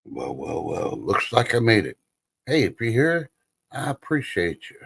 Well. Looks like I made it. Hey, if you're here, I appreciate you.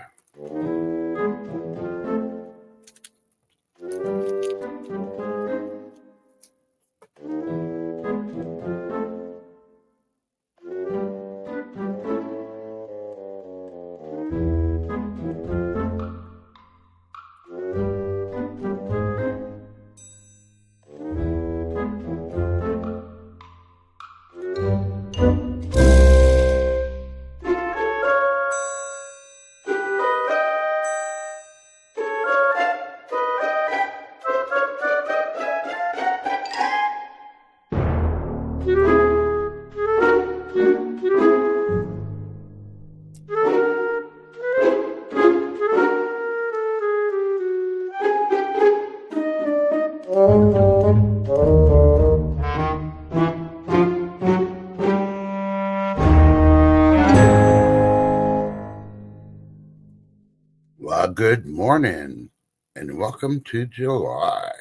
Well, good morning and welcome to July.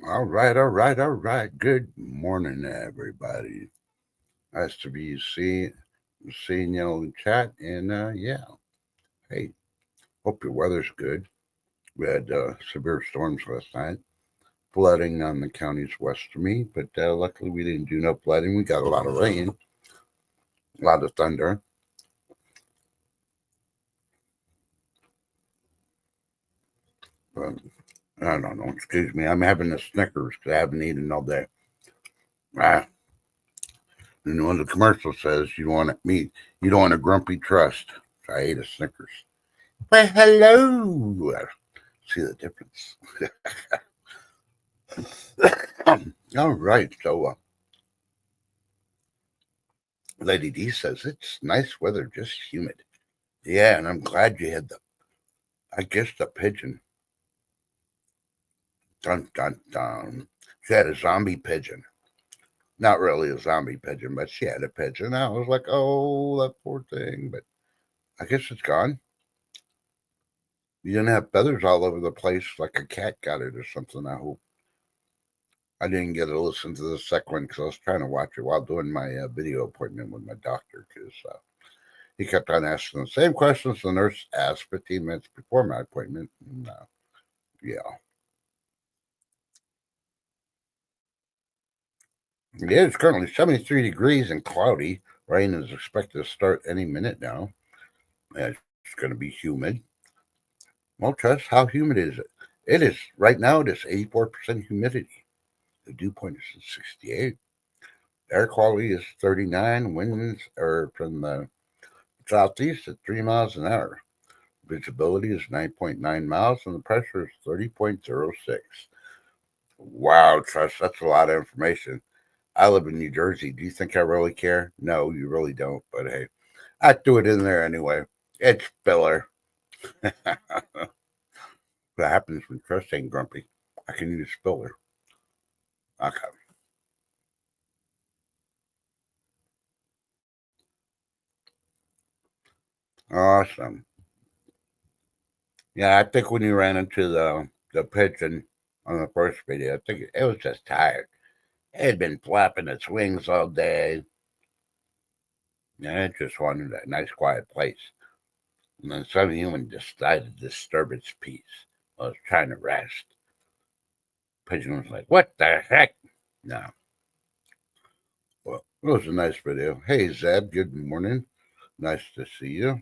All right. Good morning, everybody. Nice to be seeing you on the chat. And yeah, hey, hope your weather's good. We had severe storms last night, flooding on the counties west of me, but luckily we didn't do no flooding. We got a lot of rain, a lot of thunder. But I don't know. Excuse me. I'm having a Snickers because I haven't eaten all day. Ah, and when the commercial says you don't want a grumpy trust. So I ate a Snickers. Well, hello. See the difference. All right. So, Lady D says it's nice weather, just humid. Yeah, and I'm glad you had I guess the pigeon. Dun, dun, dun. She had a zombie pigeon. Not really a zombie pigeon, but she had a pigeon. I was like, oh, that poor thing. But I guess it's gone. You didn't have feathers all over the place like a cat got it or something, I hope. I didn't get to listen to the second one because I was trying to watch it while doing my video appointment with my doctor because he kept on asking the same questions the nurse asked 15 minutes before my appointment. And, yeah. Yeah, it's currently 73 degrees and cloudy. Rain is expected to start any minute now. It's going to be humid. Well, Tress, how humid is it? It is, right now, it is 84% humidity. The dew point is 68. Air quality is 39. Winds are from the southeast at 3 miles an hour. Visibility is 9.9 miles and the pressure is 30.06. Wow, Tress, that's a lot of information. I live in New Jersey. Do you think I really care? No, you really don't. But hey, I threw it in there anyway. It's filler. What happens when Tress ain't grumpy? I can use filler. Okay. Awesome. Yeah, I think when you ran into the pigeon on the first video, I think it was just tired. It had been flapping its wings all day, and it just wanted a nice quiet place. And then some human decided to disturb its peace. I was trying to rest. Pigeon was like, "What the heck?" No. Well, it was a nice video. Hey, Zeb, good morning. Nice to see you.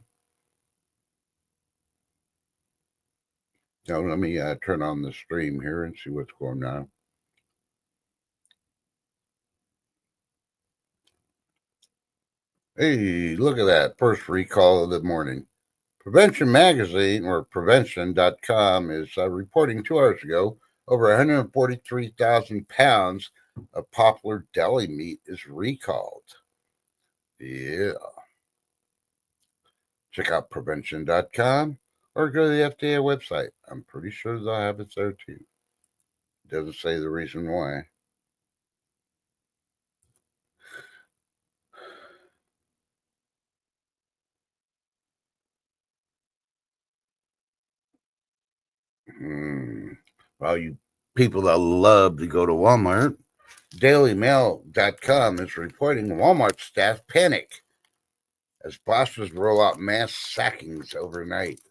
Now, let me turn on the stream here and see what's going on. Hey, look at that. First recall of the morning. Prevention Magazine, or prevention.com, is reporting 2 hours ago over 143,000 pounds a popular deli meat is recalled. Yeah. Check out prevention.com or go to the FDA website. I'm pretty sure they'll have it there too. Doesn't say the reason why. Well, you people that love to go to Walmart, DailyMail.com is reporting Walmart staff panic as bosses roll out mass sackings overnight,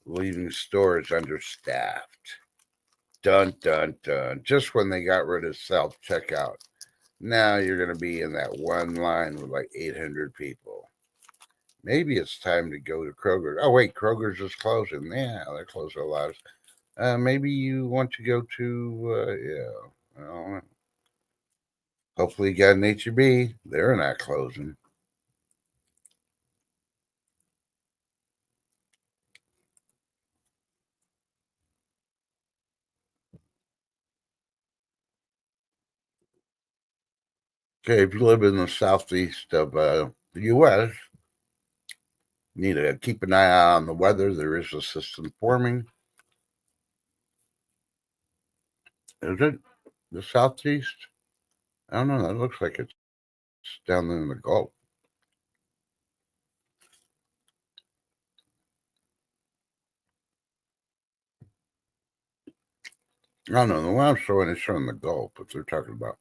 leaving stores understaffed. Dun, dun, dun. Just when they got rid of self checkout. Now you're going to be in that one line with like 800 people. Maybe it's time to go to Kroger. Oh, wait, Kroger's just closing. Yeah, they're closing a lot. Maybe you want to go to, yeah. Well, hopefully you got an HEB. They're not closing. Okay, if you live in the southeast of the U.S., you need to keep an eye out on the weather. There is a system forming. Is it the southeast? I don't know. That looks like it's down in the Gulf. I don't know. The one I'm showing is showing the Gulf, but they're talking about.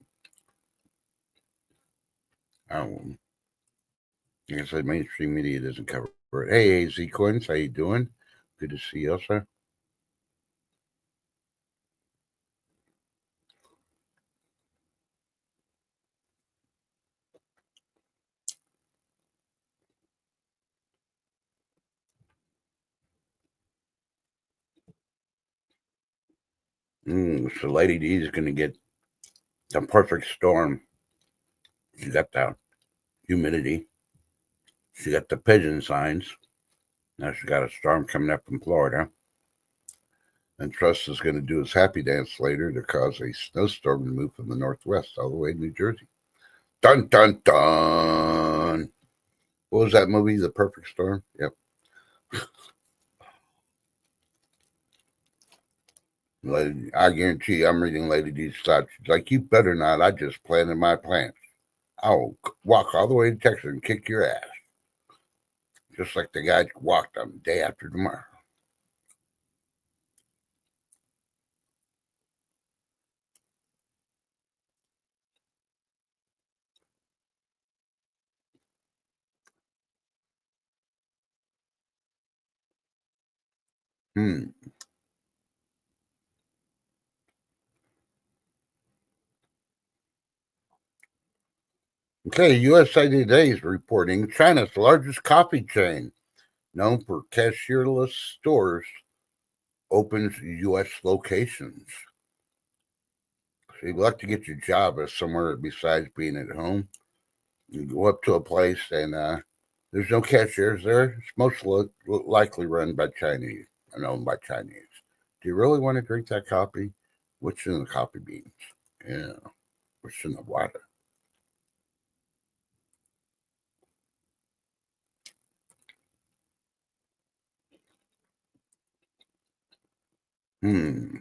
I don't know. Like I said, mainstream media doesn't cover it. Hey, AZ Coins, how you doing? Good to see you, sir. So Lady D is going to get the perfect storm. She got the humidity. She got the pigeon signs. Now she got a storm coming up in Florida. And Trust is going to do his happy dance later to cause a snowstorm to move from the northwest all the way to New Jersey. Dun, dun, dun. What was that movie? The Perfect Storm? Yep. I guarantee you, I'm reading Lady D's thoughts. She's like, you better not. I just planted my plants. I'll walk all the way to Texas and kick your ass. Just like the guy walked on the day after tomorrow. Hmm. Okay, USA Today is reporting China's largest coffee chain, known for cashierless stores, opens U.S. locations. So you'd like to get your job as somewhere besides being at home. You go up to a place and there's no cashiers there. It's most likely run by Chinese and owned by Chinese. Do you really want to drink that coffee? What's in the coffee beans? Yeah. What's in the water? Hmm.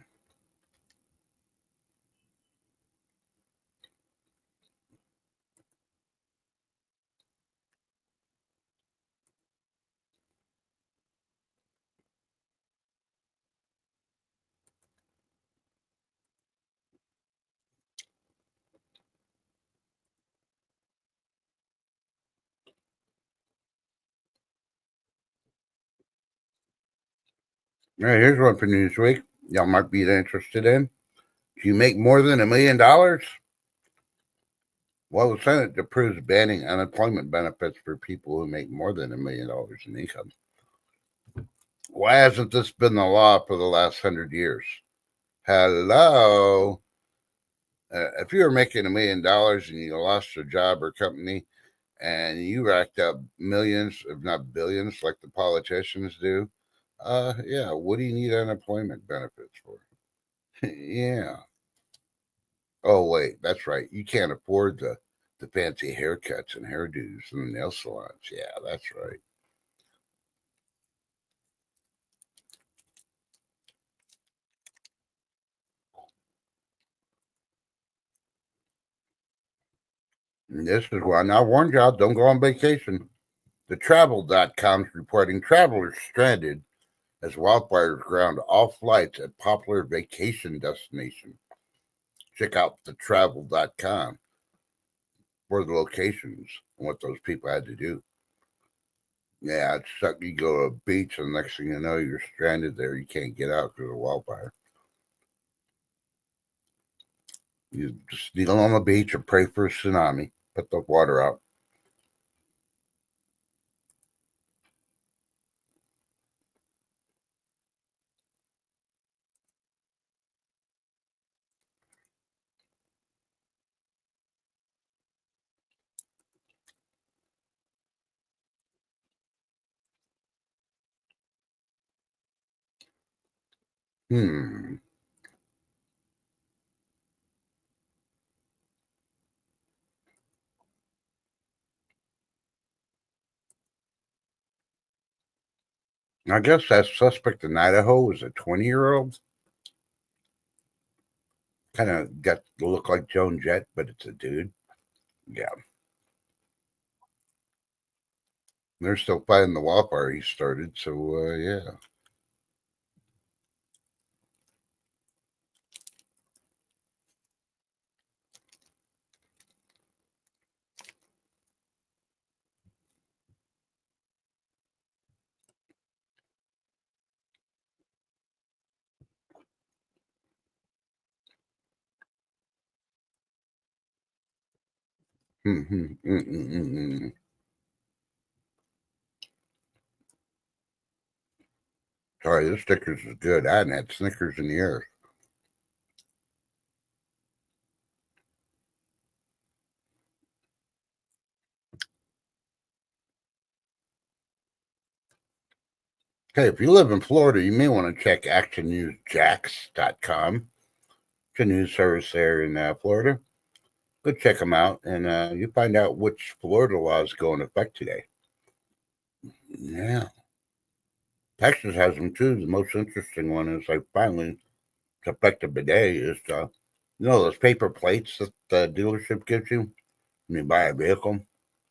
All right, here's one for Newsweek. Y'all might be interested in. Do you make more than $1 million? Well, the Senate approves banning unemployment benefits for people who make more than $1 million in income. Why hasn't this been the law for the last 100 years? Hello. If you were making $1 million and you lost your job or company and you racked up millions, if not billions, like the politicians do, yeah, what do you need unemployment benefits for? Yeah. Oh, wait, that's right. You can't afford the fancy haircuts and hairdos and the nail salons. Yeah, that's right. And this is why I warned y'all, don't go on vacation. The travel.com is reporting travelers stranded as wildfires ground all flights at popular vacation destination. Check out the travel.com for the locations and what those people had to do. Yeah, it's suck. You go to a beach, and the next thing you know, you're stranded there. You can't get out because of wildfire. You just kneel on the beach and pray for a tsunami. Put the water out. Hmm. I guess that suspect in Idaho was a 20-year-old. Kind of got to look like Joan Jett, but it's a dude. Yeah. They're still fighting the wildfire he started. So, yeah. Sorry, this Snickers is good. I hadn't had Snickers in years. Okay, if you live in Florida, you may want to check actionnewsjax.com. It's a news service there in Florida. Go check them out, and you find out which Florida laws go into effect today. Yeah. Texas has them too. The most interesting one is finally it's effective today is those paper plates that the dealership gives you when you buy a vehicle.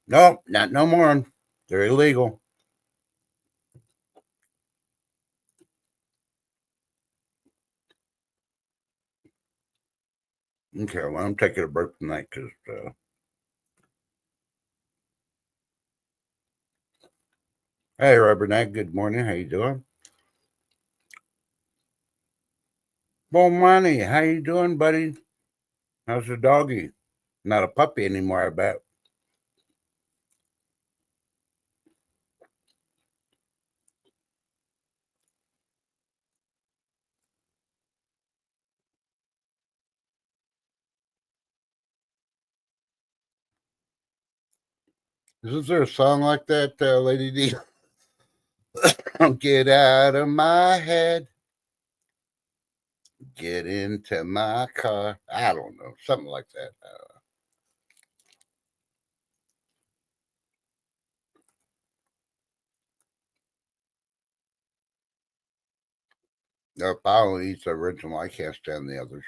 No, not no more. They're illegal. Okay, well I'm taking a break tonight because hey Rubberneck, good morning. How you doing? Bon money, how you doing, buddy? How's the doggy? Not a puppy anymore, I bet. Isn't there a song like that, Lady D? Get out of my head. Get into my car. I don't know. Something like that. If I only eat the original, I can't stand the others.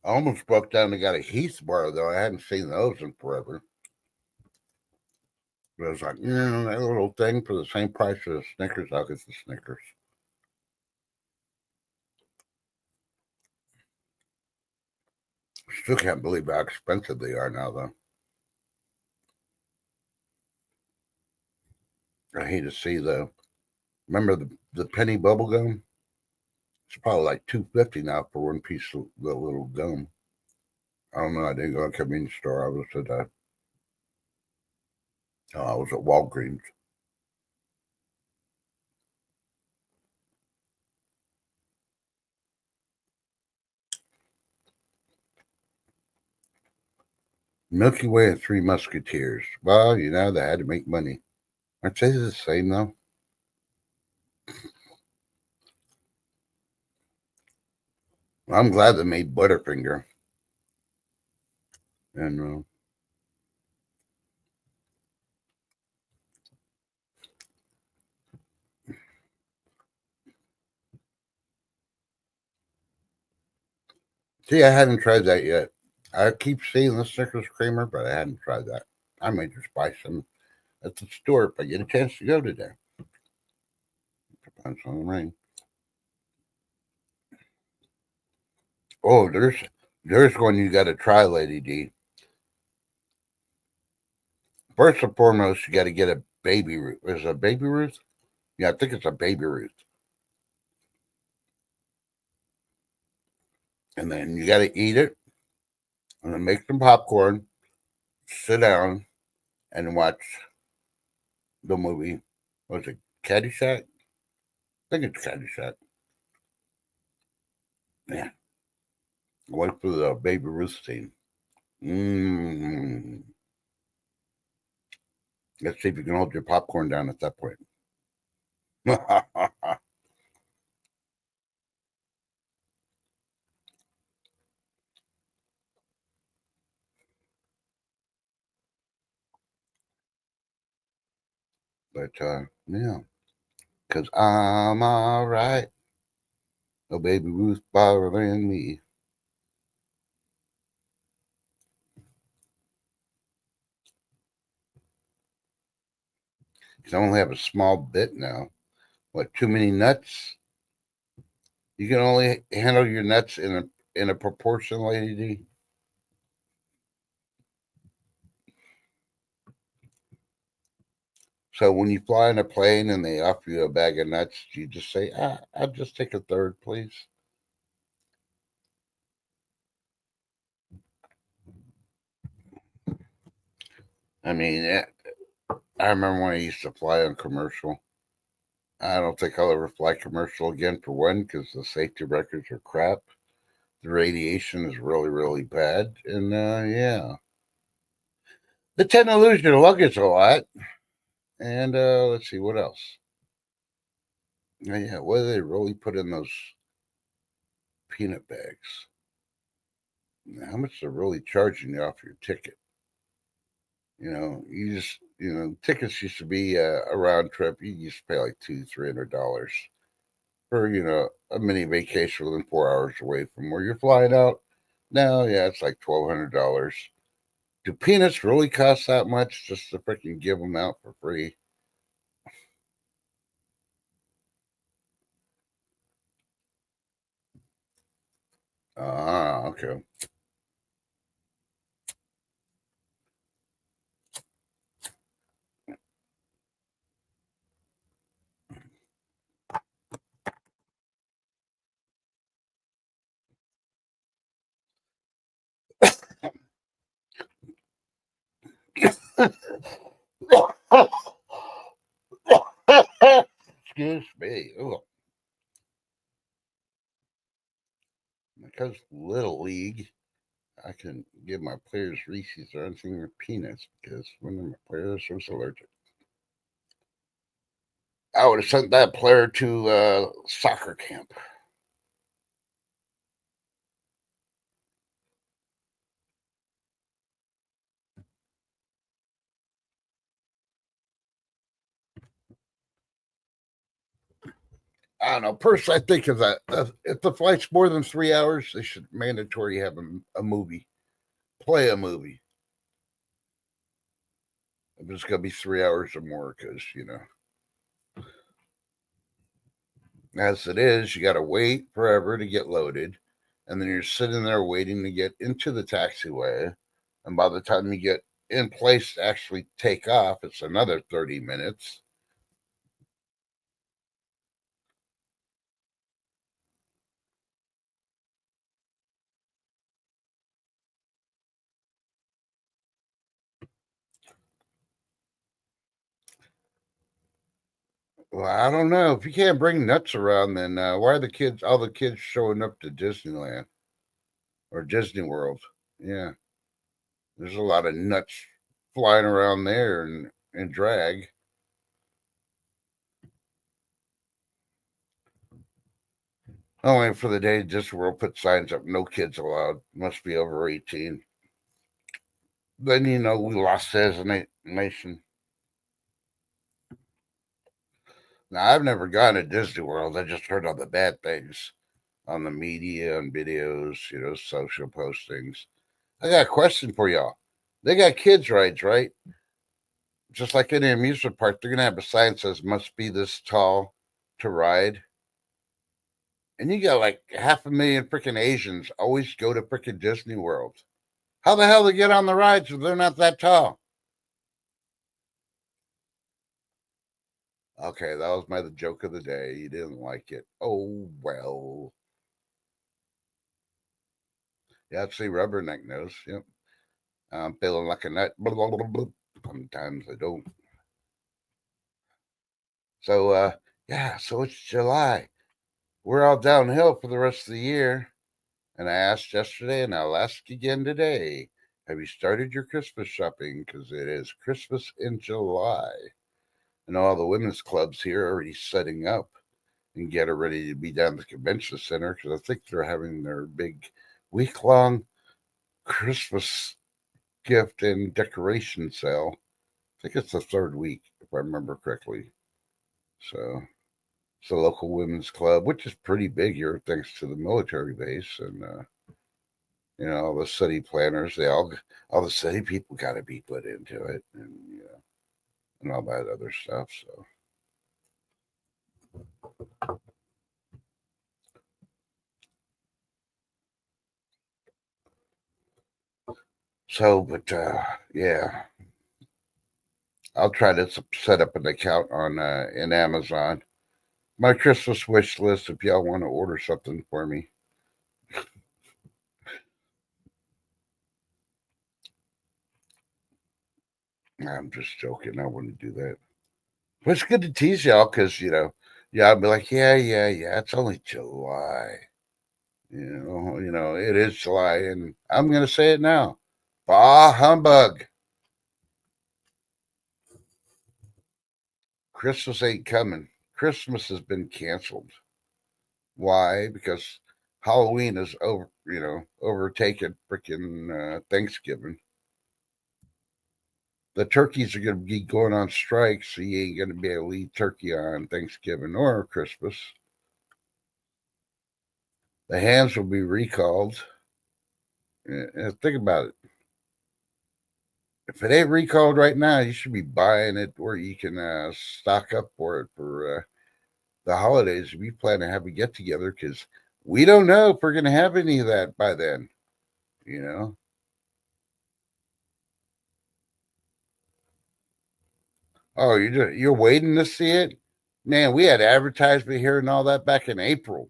I almost broke down and got a Heath bar, though. I hadn't seen those in forever. But I was like, that little thing for the same price as the Snickers, I'll get the Snickers. Still can't believe how expensive they are now, though. I hate to see the. Remember the penny bubble gum? It's probably like $2.50 now for one piece of the little gum. I don't know. I didn't go to a convenience store. I was at Walgreens. Milky Way and Three Musketeers. Well, they had to make money. Aren't they the same though? I'm glad they made Butterfinger. And see, I hadn't tried that yet. I keep seeing the Snickers creamer, but I hadn't tried that. I might just buy some at the store if I get a chance to go today. Depends on the rain. Oh, there's one you got to try, Lady D. First and foremost, you got to get a Baby Ruth. Is it a Baby Ruth? Yeah, I think it's a Baby Ruth. And then you got to eat it, and then make some popcorn, sit down, and watch the movie. Was it Caddyshack? I think it's Caddyshack. Yeah. Wait for the Baby Ruth scene. Mm. Let's see if you can hold your popcorn down at that point. But yeah, because I'm all right. No Baby Ruth bothering me. Because I only have a small bit now. What, too many nuts? You can only handle your nuts in a proportion, Lady D. So when you fly in a plane and they offer you a bag of nuts, you just say, I'll just take a third, please. I mean, I remember when I used to fly on commercial. I don't think I'll ever fly commercial again for one, because the safety records are crap. The radiation is really, really bad. And yeah, they tend to lose your luggage a lot. And let's see, what else? Yeah, what do they really put in those peanut bags? How much they're really charging you off your ticket? Tickets used to be a round trip. You used to pay like $200-$300 for a mini vacation within 4 hours away from where you're flying out. Now, yeah, it's like $1,200. Do peanuts really cost that much just to freaking give them out for free? Ah, okay. Excuse me. Ugh. Because Little League, I can give my players Reese's or anything with peanuts because one of my players was allergic. I would have sent that player to soccer camp. I don't know. Personally, I think if the flight's more than 3 hours, they should mandatory have a movie, play a movie. If it's gonna be 3 hours or more, because as it is, you got to wait forever to get loaded, and then you're sitting there waiting to get into the taxiway, and by the time you get in place to actually take off, it's another 30 minutes. Well, I don't know. If you can't bring nuts around, then why are all the kids showing up to Disneyland or Disney World? Yeah, there's a lot of nuts flying around there and drag. Only for the day Disney World put signs up, no kids allowed, must be over 18. Then, we lost as a nation. Now, I've never gone to Disney World. I just heard all the bad things on the media and videos, social postings. I got a question for y'all. They got kids' rides, right? Just like any amusement park, they're going to have a sign that says must be this tall to ride. And you got like 500,000 freaking Asians always go to freaking Disney World. How the hell they get on the rides if they're not that tall? Okay, that was the joke of the day. You didn't like it. Oh, well. Yeah, see, Rubberneck knows. Yep. I'm feeling like a nut. Blah, blah, blah, blah. Sometimes I don't. So, yeah, so it's July. We're all downhill for the rest of the year. And I asked yesterday, and I'll ask again today. Have you started your Christmas shopping? Because it is Christmas in July. And all the women's clubs here are already setting up and getting ready to be down at the convention center because I think they're having their big week-long Christmas gift and decoration sale. I think it's the third week, if I remember correctly. So it's a local women's club, which is pretty big here, thanks to the military base and all the city planners. All the city people got to be put into it, and all that other stuff. But yeah, I'll try to set up an account on in Amazon. My Christmas wish list. If y'all want to order something for me, I'm just joking. I wouldn't do that. But it's good to tease y'all because yeah, I'd be like, yeah, yeah, yeah. It's only July. It is July, and I'm gonna say it now. Bah humbug. Christmas ain't coming. Christmas has been canceled. Why? Because Halloween is overtaken freaking Thanksgiving. The turkeys are going to be going on strike, so you ain't going to be able to eat turkey on Thanksgiving or Christmas. The hams will be recalled. Think about it. If it ain't recalled right now, you should be buying it where you can stock up for it for the holidays. We plan to have a get together because we don't know if we're going to have any of that by then. You know. Oh, you're waiting to see it, man. We had advertisement here and all that back in April.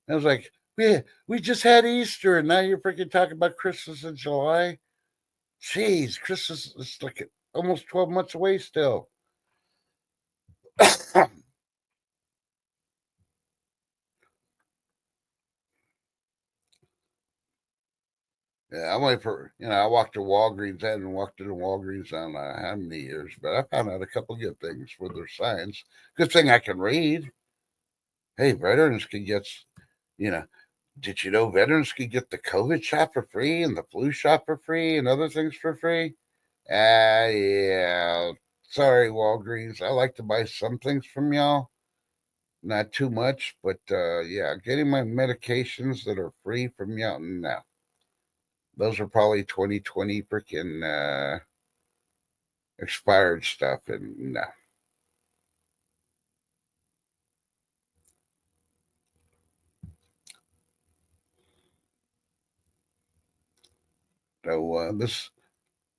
I was like, we just had Easter, and now you're freaking talking about Christmas in July. Jeez, Christmas is like almost 12 months away still. Yeah, I'm waiting for I walked to Walgreens. I hadn't walked into Walgreens on how many years, but I found out a couple good things for their signs. Good thing I can read. Hey, veterans can get, you know, did you know veterans can get the COVID shot for free and the flu shot for free and other things for free? Yeah. Sorry, Walgreens. I like to buy some things from y'all. Not too much, but yeah, getting my medications that are free from y'all. No. Those are probably 2020 freaking expired stuff. And no.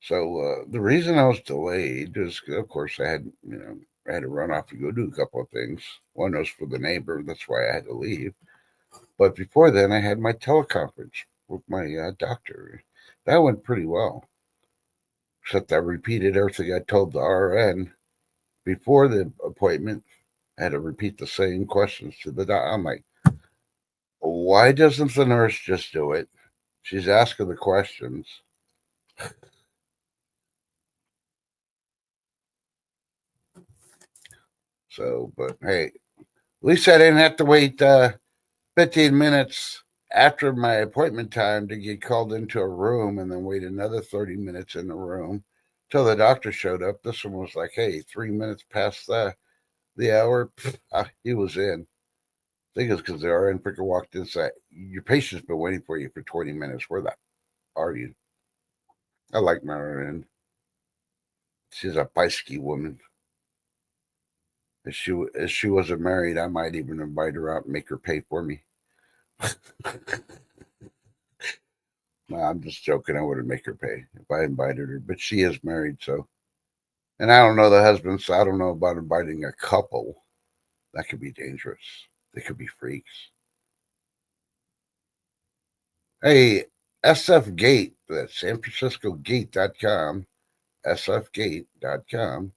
So the reason I was delayed is, of course, I had to run off and go do a couple of things. One was for the neighbor. That's why I had to leave. But before then, I had my teleconference with my doctor. That went pretty well, except I repeated everything I told the RN before the appointment. I had to repeat the same questions to the doctor. I'm like, why doesn't the nurse just do it? She's asking the questions. So, but hey, at least I didn't have to wait 15 minutes after my appointment time to get called into a room and then wait another 30 minutes in the room till the doctor showed up. This one was like, hey, 3 minutes past the hour, he was in. I think it's because the RN freaking walked in said, your patient's been waiting for you for 20 minutes. Where the are you? I like my RN. She's a feisty woman. If she wasn't married, I might even invite her out and make her pay for me. No, I'm just joking. I wouldn't make her pay if I invited her, but she is married, so. And I don't know the husband, so I don't know about inviting a couple. That could be dangerous. They could be freaks. Hey, SF Gate, that's San Francisco Gate.com, sfgate.com,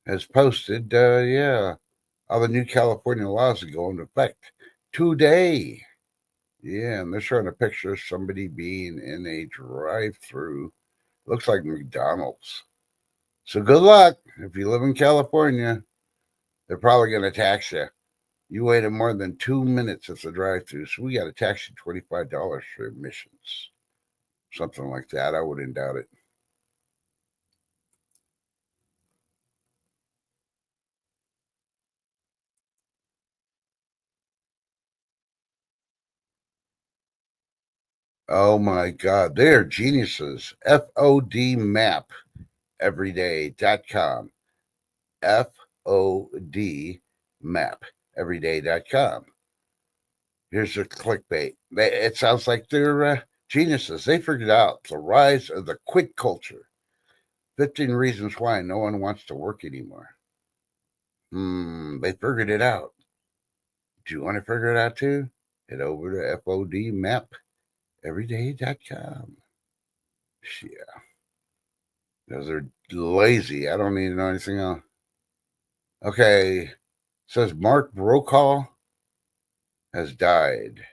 has posted, all the new California laws that go into effect today. Yeah, and they're showing a picture of somebody being in a drive-through. Looks like McDonald's. So good luck if you live in California. They're probably going to tax you. You waited more than 2 minutes at the drive-through, so we got to tax you $25 for admissions. Something like that. I wouldn't doubt it. Oh my God, they're geniuses. FOD Map Everyday.com. FOD Map Everyday.com. Here's their clickbait. It sounds like they're geniuses. They figured out the rise of the quit culture. 15 reasons why no one wants to work anymore. They figured it out. Do you want to figure it out too? Head over to FODMapEveryday.com. Yeah, because they're lazy. I don't need to know anything else. Okay, it says Mark Brokaw has died.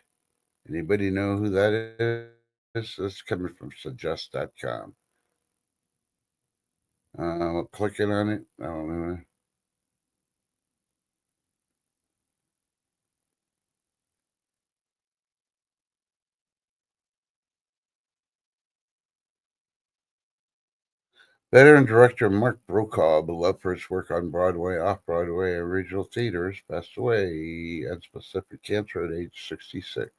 Anybody know who that is? This coming from suggest.com. Clicking on it. I don't know. Veteran director Mark Brokaw, beloved for his work on Broadway, off-Broadway, and regional theaters, passed away at specific cancer at age 66.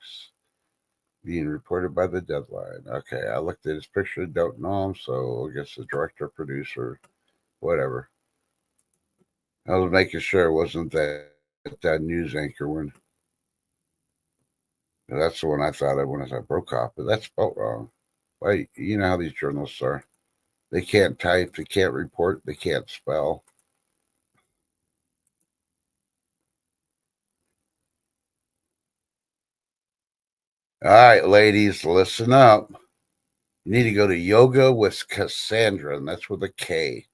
Being reported by the Deadline. Okay, I looked at his picture, don't know him, so I guess the director, producer, whatever. I was making sure it wasn't that news anchor one. That's the one I thought of when I said Brokaw, but that's spelled wrong. Why, you know how these journalists are. They can't type, they can't report, they can't spell. All right, ladies, listen up. You need to go to Yoga with Cassandra, and that's with a K.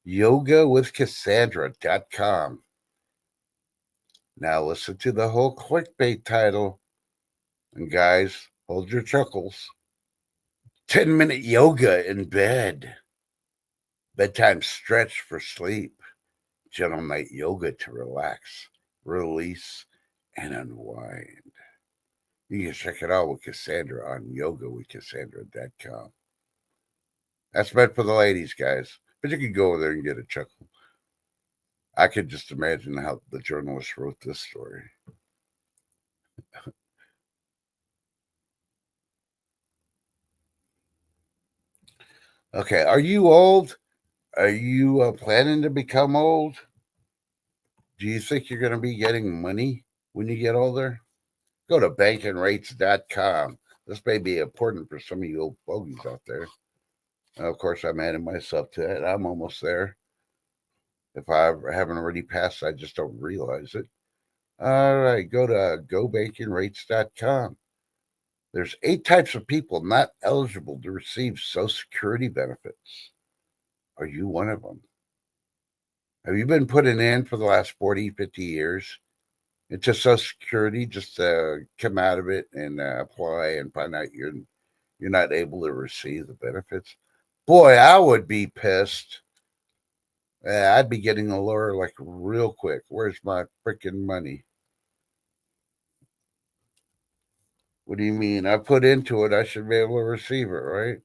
YogaWithCassandra.com. Now listen to the whole clickbait title. And guys, hold your chuckles. 10-minute yoga in bed. Bedtime stretch for sleep. Gentle night yoga to relax, release, and unwind. You can check it out with Cassandra on yogawithcassandra.com. That's meant for the ladies, guys. But you can go over there and get a chuckle. I could just imagine how the journalist wrote this story. Okay, are you old? Are you planning to become old? Do you think you're going to be getting money when you get older? Go to bankingrates.com. This may be important for some of you old fogies out there. Of course, I'm adding myself to it. I'm almost there. If I haven't already passed, I just don't realize it. All right, go to gobankingrates.com. There's 8 types of people not eligible to receive Social Security benefits. Are you one of them? Have you been putting in for the last 40, 50 years into Social Security just to come out of it and apply and find out you're not able to receive the benefits? Boy, I would be pissed. I'd be getting a lawyer like real quick. Where's my freaking money? What do you mean? I put into it, I should be able to receive it, right?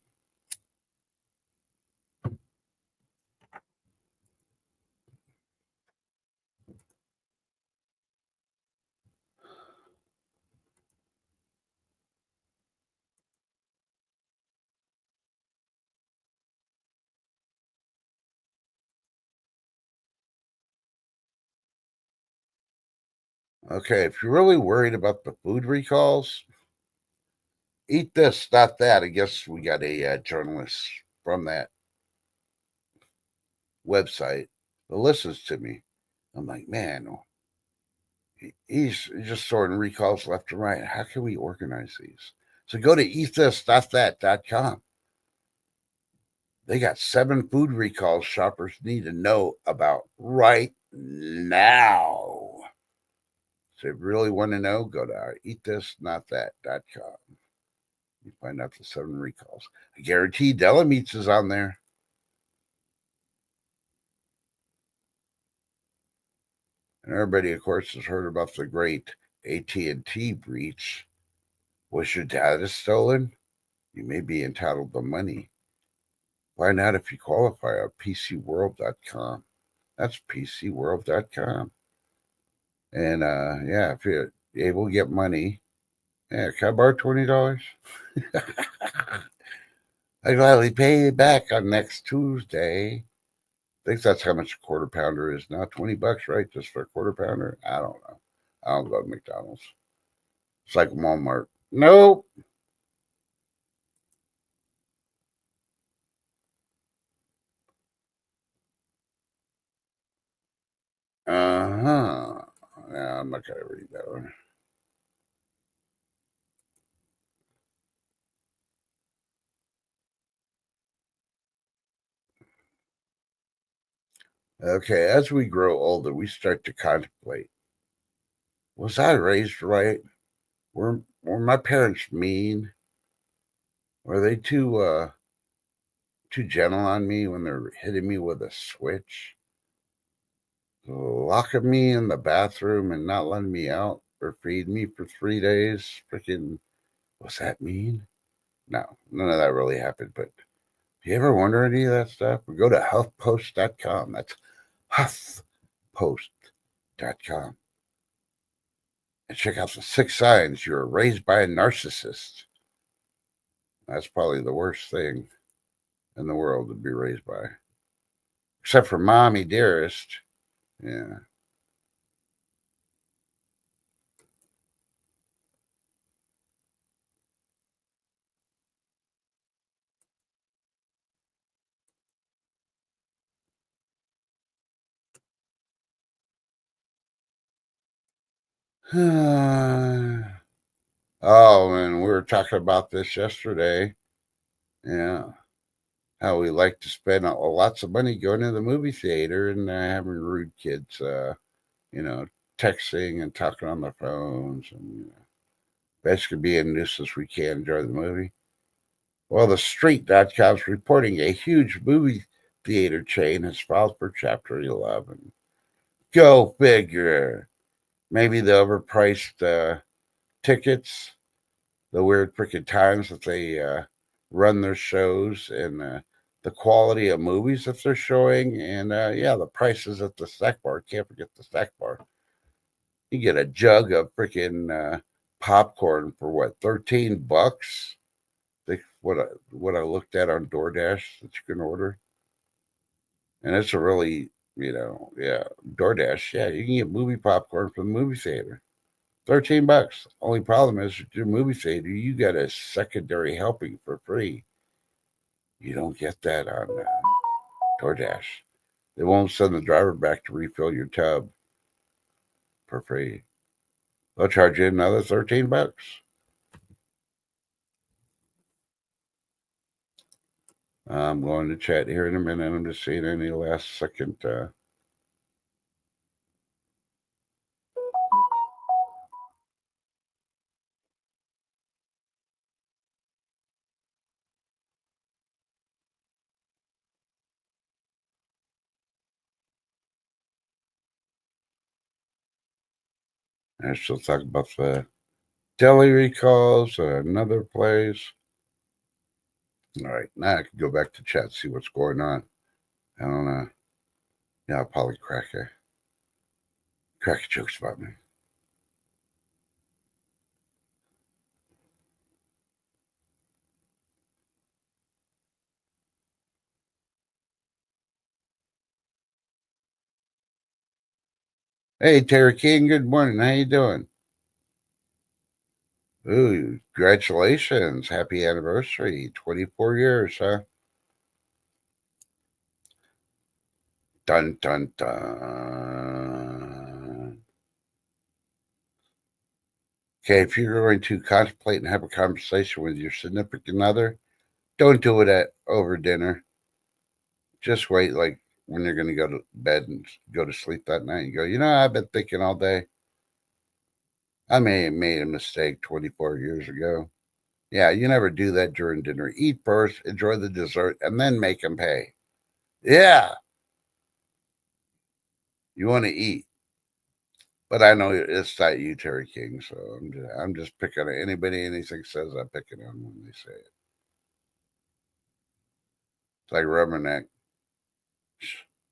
Okay, if you're really worried about the food recalls, eat this, not that. I guess we got a journalist from that website that listens to me. I'm like, man, he's just sorting recalls left and right. How can we organize these? So go to eatthisnotthat.com. They got 7 food recalls shoppers need to know about right now. So if you really want to know, go to eatthisnotthat.com. You find out the 7 recalls. I guarantee Della Meats is on there. And everybody, of course, has heard about the great AT&T breach. Was your data stolen? You may be entitled to money. Find out if you qualify at PCWorld.com. That's PCWorld.com. And yeah, if you're able to get money, yeah, can I borrow $20? I gladly pay it back on next Tuesday. I think that's how much a quarter pounder is now. $20, right? Just for a quarter pounder? I don't know. I don't go to McDonald's. It's like Walmart. Nope. Uh-huh. Yeah, I'm not gonna read that one. Okay, as we grow older, we start to contemplate. Was I raised right? Were my parents mean? Were they too gentle on me when they're hitting me with a switch? Locking me in the bathroom and not letting me out or feed me for 3 days? Freaking, was that mean? No, none of that really happened. But if you ever wonder any of that stuff, go to huffpost.com. That's huffpost.com. And check out the 6 signs you were raised by a narcissist. That's probably the worst thing in the world to be raised by. Except for mommy dearest. Yeah. Oh, and we were talking about this yesterday. Yeah. How we like to spend lots of money going to the movie theater and having rude kids, you know, texting and talking on their phones and basically being nuisance. We can't enjoy the movie. Well, the street.com is reporting a huge movie theater chain has filed for Chapter 11. Go figure. Maybe the overpriced tickets, the weird freaking times that they run their shows, and the quality of movies that they're showing, and yeah, the prices at the snack bar. Can't forget the snack bar. You get a jug of freaking popcorn for what, $13? What I looked at on DoorDash that you can order, and it's a really, yeah, DoorDash. Yeah, you can get movie popcorn from the movie theater. $13. Only problem is with your movie theater, you get a secondary helping for free. You don't get that on DoorDash. They won't send the driver back to refill your tub for free. They'll charge you another $13. I'm going to chat here in a minute. I'm just seeing any last second. I still talk about the Deli recalls, another place. All right, now I can go back to chat, see what's going on. I don't know. Yeah, I'll probably crack jokes about me. Hey, Terry King, good morning. How you doing? Ooh, congratulations. Happy anniversary. 24 years, huh? Dun, dun, dun. Okay, if you're going to contemplate and have a conversation with your significant other, don't do it at over dinner. Just wait, like when you're going to go to bed and go to sleep that night. You go, I've been thinking all day. I may have made a mistake 24 years ago. Yeah, you never do that during dinner. Eat first, enjoy the dessert, and then make them pay. Yeah, you want to eat. But I know it's not you, Terry King, so I'm just picking on anybody anything says I'm picking on when they say it. It's like Rubberneck.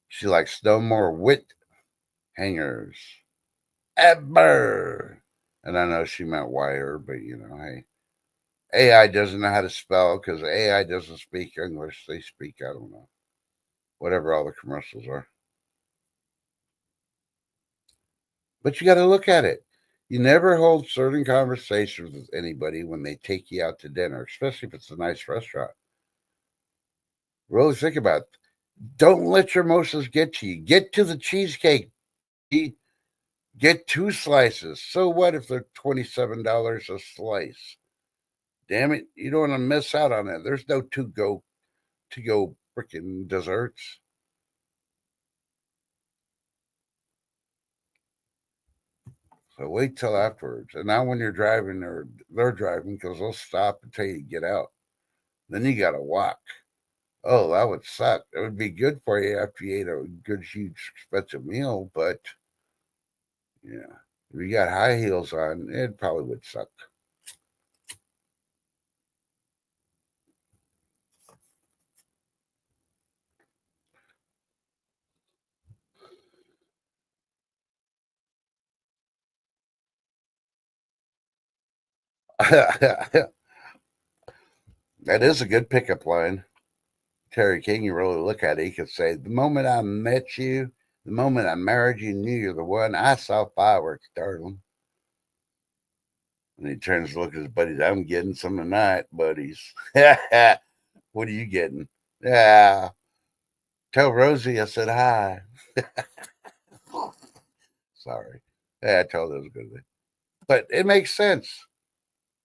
She likes no more wit hangers ever. And I know she meant wire, but hey, AI doesn't know how to spell because AI doesn't speak English. They speak, I don't know, whatever all the commercials are. But you got to look at it. You never hold certain conversations with anybody when they take you out to dinner, especially if it's a nice restaurant. Really think about it. Don't let your emotions get to you. Get to the cheesecake. Get two slices. So what if they're $27 a slice? Damn it, you don't want to miss out on that. There's no to go freaking desserts. So wait till afterwards. And now when you're driving or they're driving, because they'll stop until you get out. Then you gotta walk. Oh, that would suck. It would be good for you after you ate a good, huge, expensive meal, but yeah, if you got high heels on, it probably would suck. That is a good pickup line. Terry King, you really look at it, he could say, the moment I met you, the moment I married you, knew you're the one, I saw fireworks, darling. And he turns to look at his buddies. I'm getting some tonight, buddies. What are you getting? Yeah. Tell Rosie I said hi. Sorry. Yeah, I told her it was good. But it makes sense.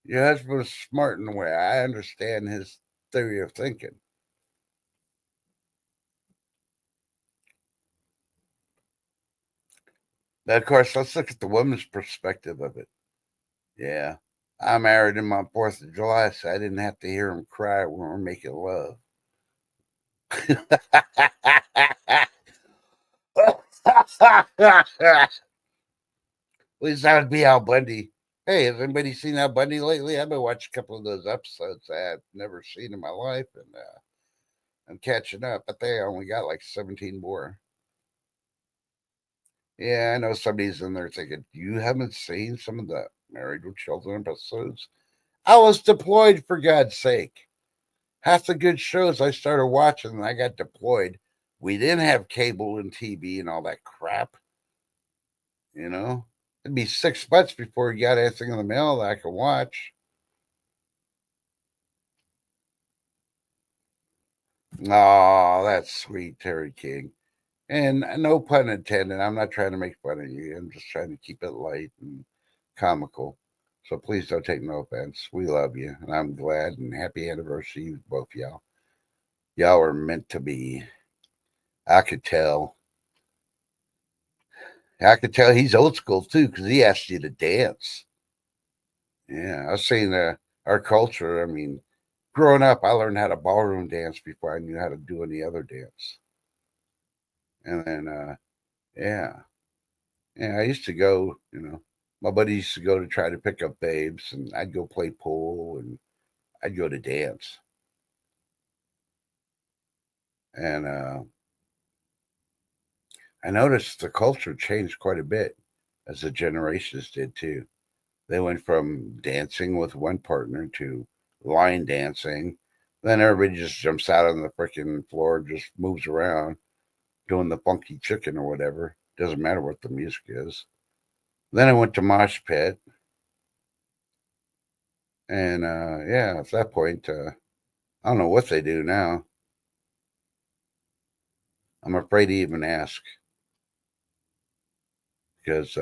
Your husband was smart in a way. I understand his theory of thinking. Now, of course, let's look at the woman's perspective of it. Yeah. I married him on 4th of July, so I didn't have to hear him cry when we're making love. At least that would be Al Bundy. Hey, has anybody seen Al Bundy lately? I've been watching a couple of those episodes I've never seen in my life, and I'm catching up. But they only got like 17 more. Yeah, I know somebody's in there thinking, you haven't seen some of the Married with Children episodes? I was deployed, for God's sake. Half the good shows I started watching, and I got deployed. We didn't have cable and TV and all that crap, you know? It'd be 6 months before you got anything in the mail that I could watch. Oh, that's sweet, Terry King. And no pun intended. I'm not trying to make fun of you. I'm just trying to keep it light and comical. So please don't take no offense. We love you, and I'm glad and happy anniversary, both y'all. Y'all are meant to be. I could tell. I could tell he's old school too because he asked you to dance. Yeah, I've seen our culture. I mean, growing up, I learned how to ballroom dance before I knew how to do any other dance. And then, yeah, yeah, I used to go. My buddies used to go to try to pick up babes, and I'd go play pool, and I'd go to dance. And I noticed the culture changed quite a bit as the generations did too. They went from dancing with one partner to line dancing. Then everybody just jumps out on the freaking floor, just moves around, doing the funky chicken or whatever. Doesn't matter what the music is. Then I went to mosh pit, and yeah, at that point, I don't know what they do now. I'm afraid to even ask because,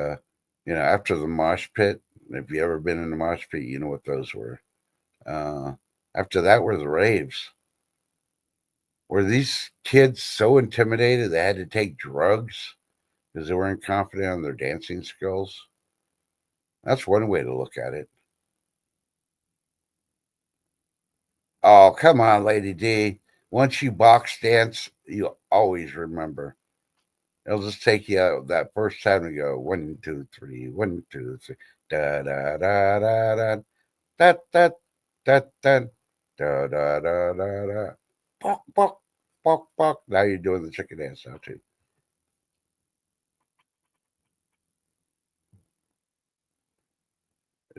after the mosh pit, if you ever been in the mosh pit, you know what those were. Uh, After that were the raves. Were these kids so intimidated they had to take drugs because they weren't confident on their dancing skills? That's one way to look at it. Oh, come on, Lady D. Once you box dance, you always remember. It'll just take you out that first time to go 1, 2, 3, 1, 2, 3, da da da da da da da da da da da da da da. Bok bok bok bok. Now you're doing the chicken dance now too.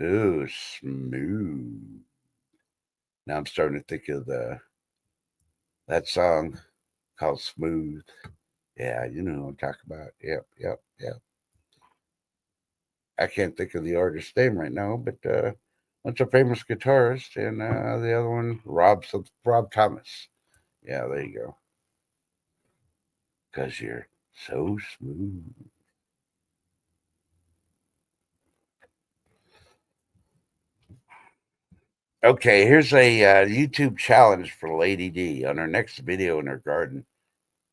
Ooh, smooth. Now I'm starting to think of the that song called Smooth. Yeah, you know what I'm talking about. Yep, yep, yep. I can't think of the artist's name right now, but one's a famous guitarist, and the other one, Rob Thomas. Yeah, there you go. Cause you're so smooth. Okay, here's a YouTube challenge for Lady D. On her next video in her garden,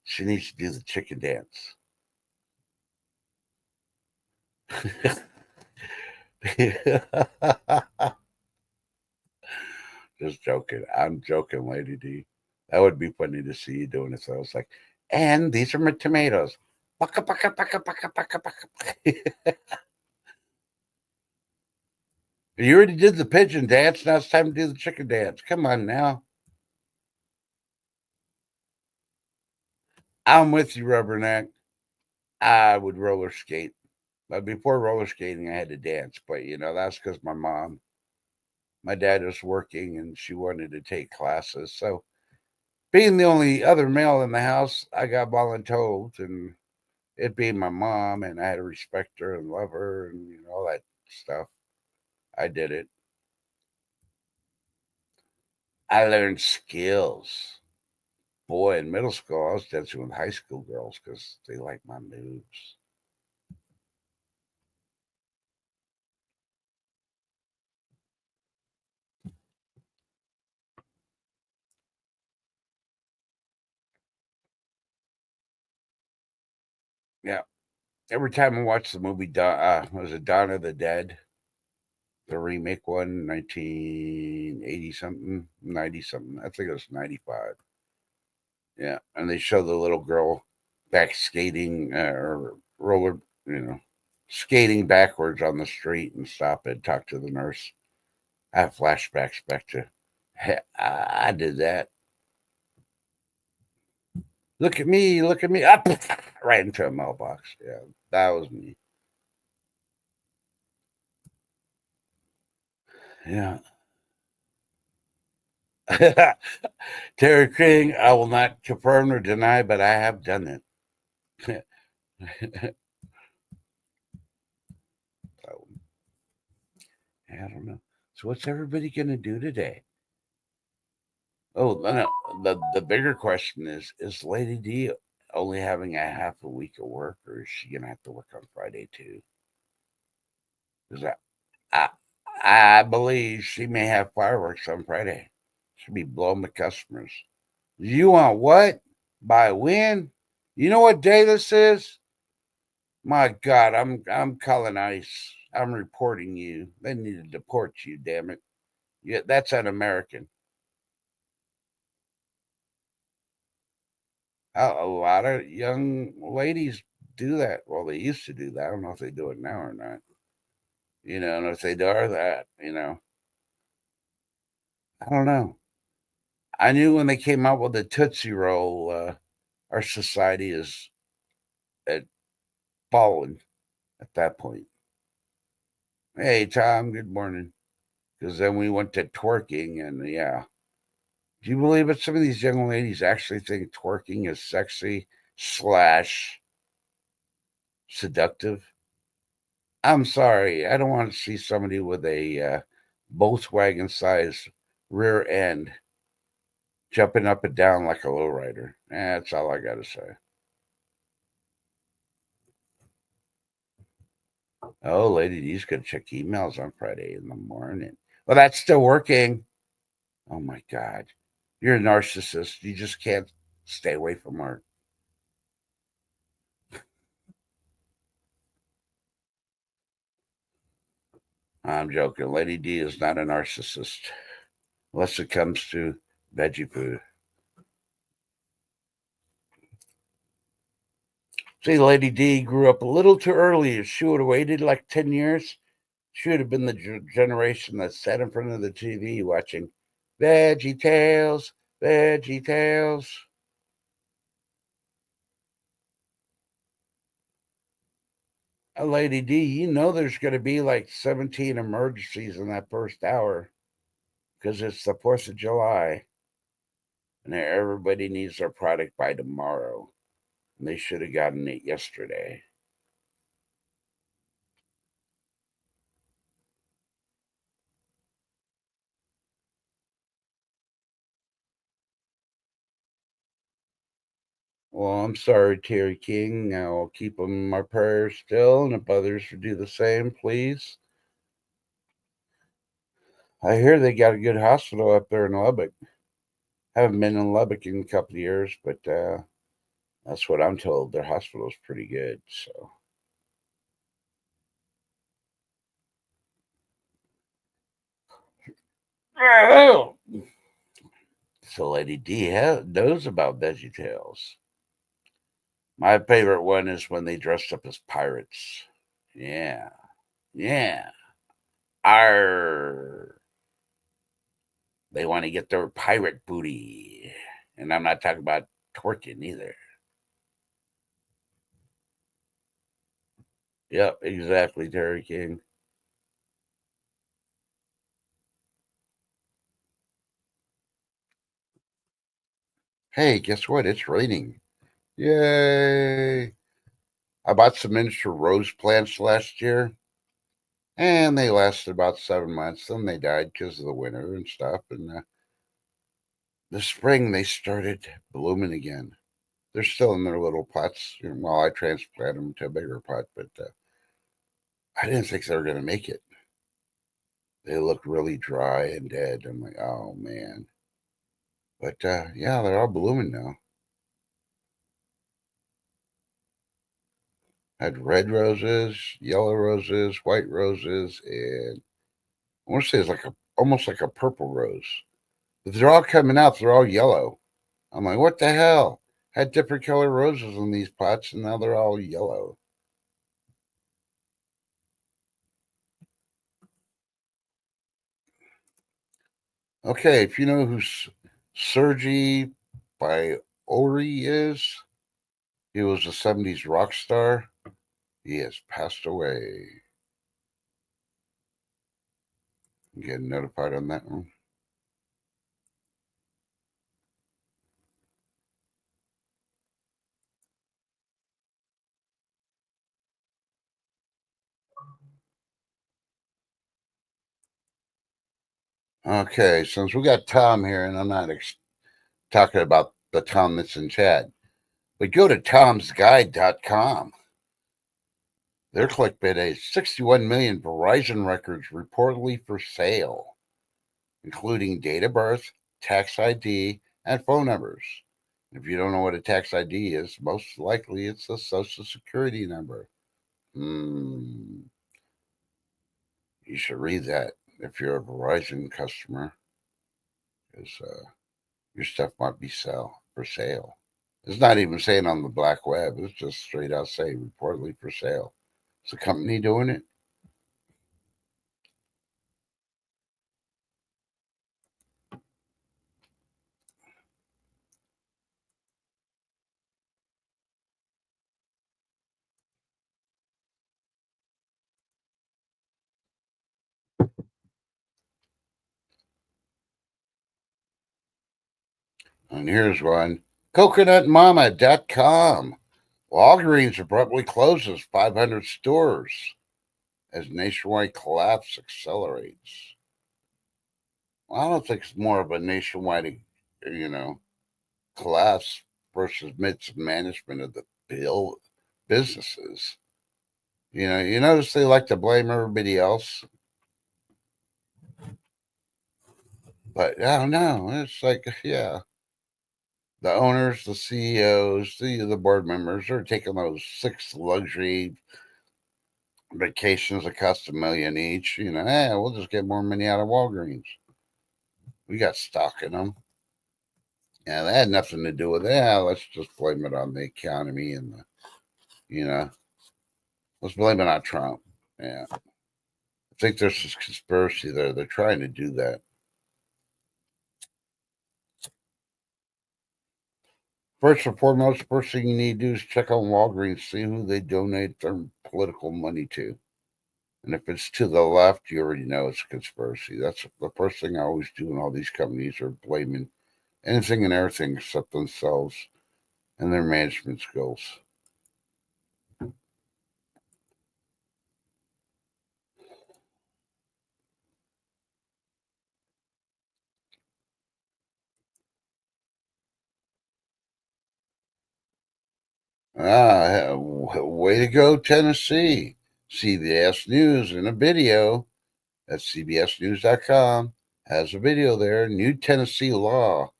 she needs to do the chicken dance. Just joking. I'm joking, Lady D. That would be funny to see you doing it. So I was like, and these are my tomatoes. Baka, baka, baka, baka, baka, baka. You already did the pigeon dance. Now it's time to do the chicken dance. Come on now. I'm with you, Rubberneck. I would roller skate. But before roller skating, I had to dance. But, that's because my dad was working and she wanted to take classes. So, being the only other male in the house, I got voluntold, and it being my mom, and I had to respect her and love her and all that stuff. I did it. I learned skills. Boy, in middle school, I was dancing with high school girls because they liked my moves. Yeah. Every time I watch the movie, was it Dawn of the Dead? The remake one, 1980 something, 90 something. I think it was 95. Yeah. And they show the little girl back skating or roller, you know, skating backwards on the street and stop and talk to the nurse. I have flashbacks back to, hey, I did that. Look at me, up right into a mailbox. Yeah, that was me. Yeah. Terry King, I will not confirm or deny, but I have done it. So, I don't know. So, what's everybody going to do today? Oh, no, the bigger question is Lady D only having a half a week of work, or is she going to have to work on Friday too? Because I, I believe she may have fireworks on Friday. She'll be blowing the customers. You want what? By when? You know what day this is? My God, I'm calling ICE. I'm reporting you. They need to deport you, damn it. Yeah, that's un-American. A lot of young ladies do that. Well, they used to do that. I don't know if they do it now or not. And if they are that, I don't know. I knew when they came out with the Tootsie Roll, our society is at fallen at that point. Hey, Tom, good morning. Because then we went to twerking, and yeah. Do you believe it? Some of these young ladies actually think twerking is sexy slash seductive. I'm sorry. I don't want to see somebody with a Volkswagen size rear end jumping up and down like a lowrider. That's all I got to say. Oh, Lady D's going to check emails on Friday in the morning. Well, that's still working. Oh, my God. You're a narcissist. You just can't stay away from work. I'm joking. Lady D is not a narcissist unless it comes to veggie food. See, Lady D grew up a little too early. If she would have waited like 10 years, she would have been the generation that sat in front of the TV watching Veggie Tales, Veggie Tales. Lady D, there's going to be like 17 emergencies in that first hour because it's the 4th of July and everybody needs their product by tomorrow. And they should have gotten it yesterday. Well, I'm sorry, Terry King. I'll keep them in my prayers still, and if others would do the same, please. I hear they got a good hospital up there in Lubbock. Haven't been in Lubbock in a couple of years, but that's what I'm told. Their hospital's pretty good. So Lady D knows about VeggieTales. My favorite one is when they dressed up as pirates. Yeah, yeah. Arr. They want to get their pirate booty. And I'm not talking about twerking either. Yep, exactly, Terry King. Hey, guess what? It's raining. Yay! I bought some miniature rose plants last year, and they lasted about 7 months. Then they died because of the winter and stuff. And the spring, they started blooming again. They're still in their little pots while I transplant them to a bigger pot, but I didn't think they were going to make it. They looked really dry and dead. I'm like, oh man. But yeah, they're all blooming now. Had red roses, yellow roses, white roses, and I want to say it's like almost like a purple rose. But they're all coming out. They're all yellow. I'm like, what the hell? Had different color roses in these pots, and now they're all yellow. Okay, if you know who Sergey Ori is, he was a '70s rock star. He has passed away. You getting notified on that one? Okay, since we got Tom here, and I'm not talking about the Tom that's in chat, but go to tomsguide.com. Their clickbait is 61 million Verizon records reportedly for sale, including date of birth, tax ID, and phone numbers. If you don't know what a tax ID is, most likely it's a social security number. Hmm. You should read that if you're a Verizon customer, because your stuff might be for sale. It's not even saying on the black web. It's just straight out saying reportedly for sale. Is the company doing it? And here's one. CoconutMama.com. Walgreens abruptly closes 500 stores as nationwide collapse accelerates. Well, I don't think it's more of a nationwide, you know, collapse versus mismanagement of the businesses. You notice they like to blame everybody else, but I don't know. It's like, yeah, the owners, the CEOs, the board members are taking those 6 luxury vacations that cost $1 million each. We'll just get more money out of Walgreens. We got stock in them. Yeah, that had nothing to do with it. Yeah, let's just blame it on the economy and let's blame it on Trump. Yeah, I think there's this conspiracy there. They're trying to do that. First and foremost, first thing you need to do is check on Walgreens, see who they donate their political money to. And if it's to the left, you already know it's a conspiracy. That's the first thing I always do in all these companies are blaming anything and everything except themselves and their management skills. Way to go, Tennessee. CBS News in a video at cbsnews.com has a video there. New Tennessee law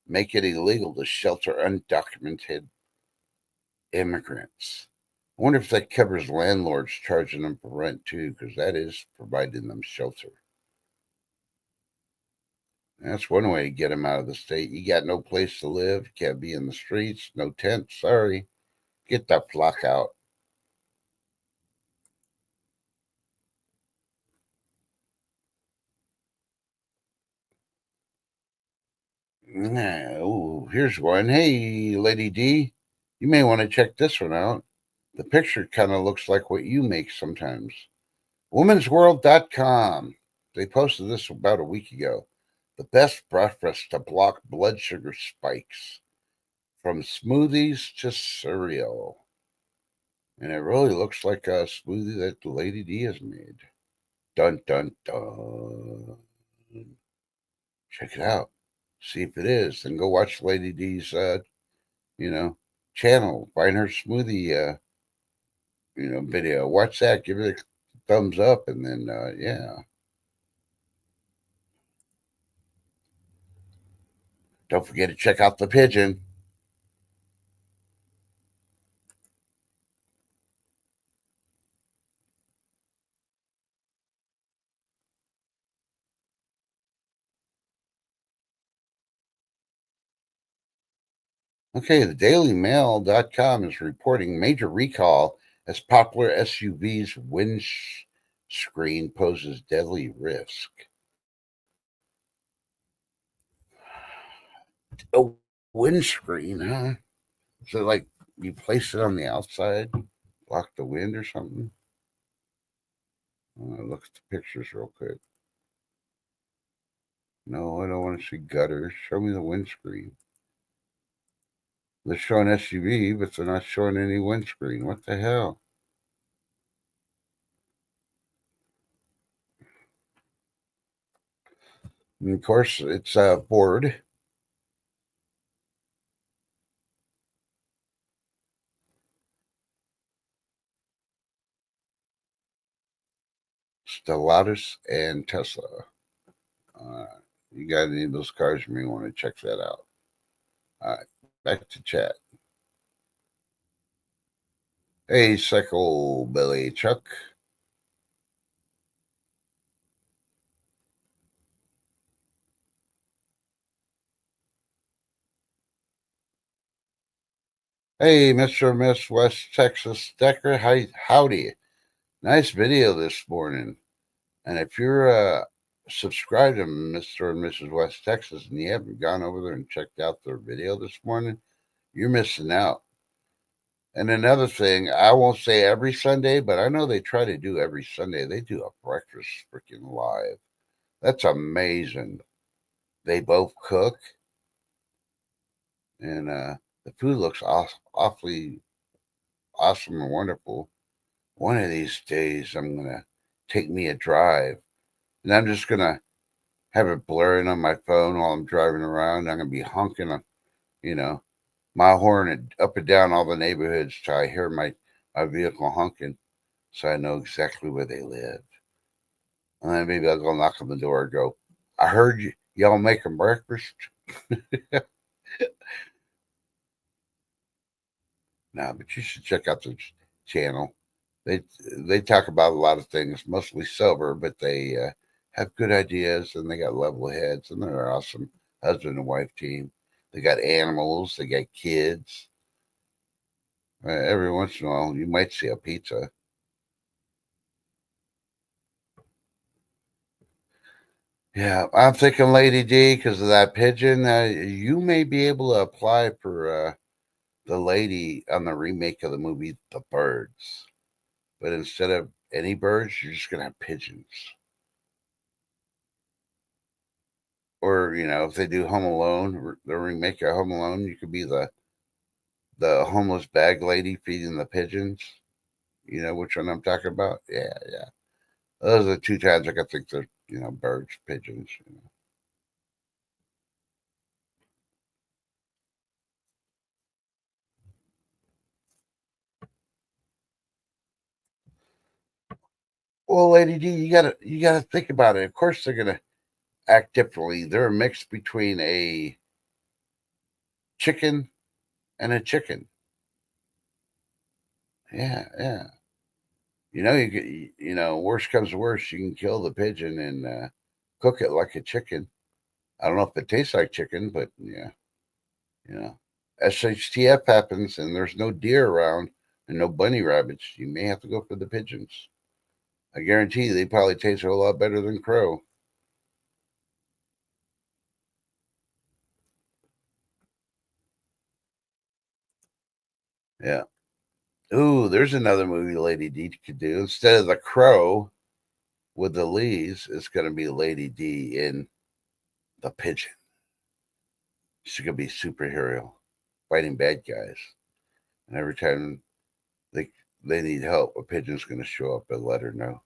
make it illegal to shelter undocumented immigrants. I wonder if that covers landlords charging them for rent too, because that is providing them shelter. That's one way to get them out of the state. You got no place to live, can't be in the streets, no tent. Sorry, get that flock out. Oh, here's one. Hey, Lady D, you may want to check this one out. The picture kind of looks like what you make sometimes. Womensworld.com. They posted this about a week ago. The best breakfast to block blood sugar spikes, from smoothies to cereal. And it really looks like a smoothie that Lady D has made. Dun dun dun. Check it out. See if it is. Then go watch Lady D's you know, channel. Find her smoothie video. Watch that. Give it a thumbs up and then yeah. Don't forget to check out the pigeon. Okay, the dailymail.com is reporting major recall as popular SUV's windscreen poses deadly risk. A windscreen, huh? So, like, you place it on the outside, block the wind or something? Look at the pictures real quick. No, I don't want to see gutters. Show me the windscreen. They're showing SUV, but they're not showing any windscreen. What the hell? And of course, it's Ford. Stellantis and Tesla. Uh, you got any of those cars? You may want to check that out. All right, back to chat. Hey, Cycle Billy Chuck. Hey, Mr. and Miss West Texas Decker. Howdy. Nice video this morning. And if you're subscribed to Mr. and Mrs. West Texas and you haven't gone over there and checked out their video this morning, you're missing out. And another thing, I won't say every Sunday, but I know they try to do every Sunday. They do a breakfast freaking live. That's amazing. They both cook. and the food looks awfully awesome and wonderful. One of these days, I'm gonna take me a drive, and I'm just gonna have it blaring on my phone while I'm driving around. I'm gonna be honking, you know, my horn up and down all the neighborhoods till I hear my vehicle honking, so I know exactly where they live. And then maybe I'll go knock on the door and go, "I heard y'all making breakfast." No, but you should check out the channel. They they talk about a lot of things, mostly silver, but they have good ideas and they got level heads and they're awesome husband and wife team. They got animals, they got kids. Every once in a while, you might see a pizza. Yeah, I'm thinking Lady D because of that pigeon. You may be able to apply for the lady on the remake of the movie The Birds, but instead of any birds, you're just gonna have pigeons. Or if they do Home Alone, the remake of Home Alone, you could be the homeless bag lady feeding the pigeons. You know which one I'm talking about? Yeah, yeah. Those are the two times I could think they're birds, pigeons. Well, Lady D, you gotta think about it. Of course, they're gonna act differently. They're a mix between a chicken and a chicken. Yeah, yeah. Worst comes to worst, you can kill the pigeon and cook it like a chicken. I don't know if it tastes like chicken, but yeah, SHTF happens and there's no deer around and no bunny rabbits. You may have to go for the pigeons. I guarantee they probably taste a whole lot better than crow. Yeah. Ooh, there's another movie Lady D could do. Instead of the crow with the Lees, it's going to be Lady D in the pigeon. She's going to be a superhero fighting bad guys. And every time they they need help, a pigeon's going to show up and let her know.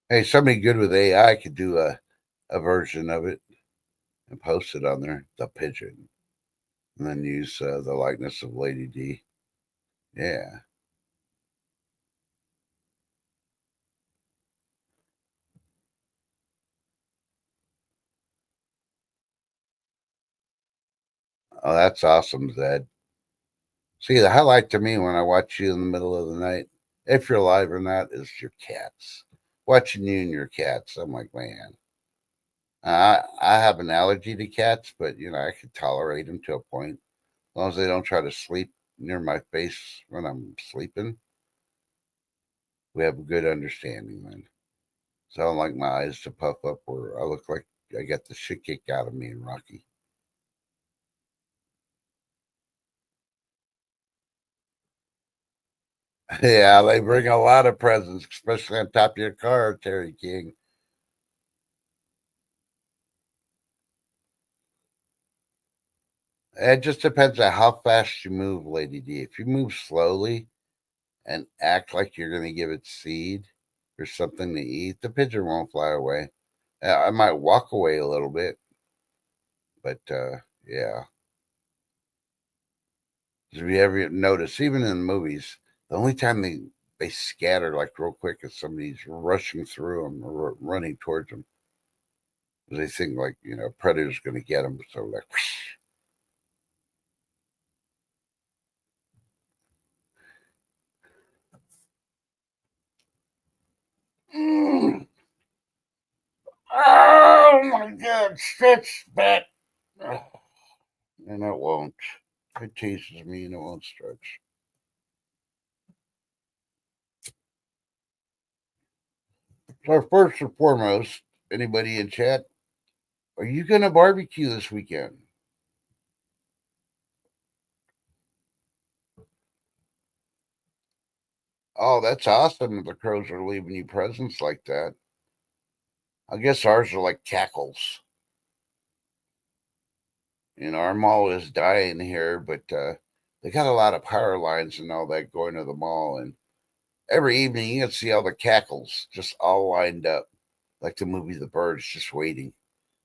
Hey, somebody good with AI could do a version of it and post it on there, the pigeon, and then use the likeness of Lady D. Yeah. Oh, that's awesome, Zed. See, the highlight to me when I watch you in the middle of the night, if you're alive or not, is your cats. Watching you and your cats, I'm like, man, I have an allergy to cats, but I can tolerate them to a point, as long as they don't try to sleep near my face when I'm sleeping. We have a good understanding then. So I don't like my eyes to puff up where I look like I got the shit kicked out of me in Rocky. Yeah, they bring a lot of presents, especially on top of your car, Terry King. It just depends on how fast you move, Lady D. If you move slowly and act like you're going to give it seed or something to eat, the pigeon won't fly away. I might walk away a little bit, but yeah. Have you ever noticed, even in movies, the only time they scatter like real quick is somebody's rushing through them or running towards them. They think like a predator's going to get them, so like. Mm. Oh my God, stretch that, and it won't. It teases me and it won't stretch. So first and foremost, anybody in chat, are you going to barbecue this weekend? Oh, that's awesome that the crows are leaving you presents like that. I guess ours are like cackles. Our mall is dying here, but they got a lot of power lines and all that going to the mall. And every evening you can see all the cackles just all lined up, like the movie The Birds, just waiting.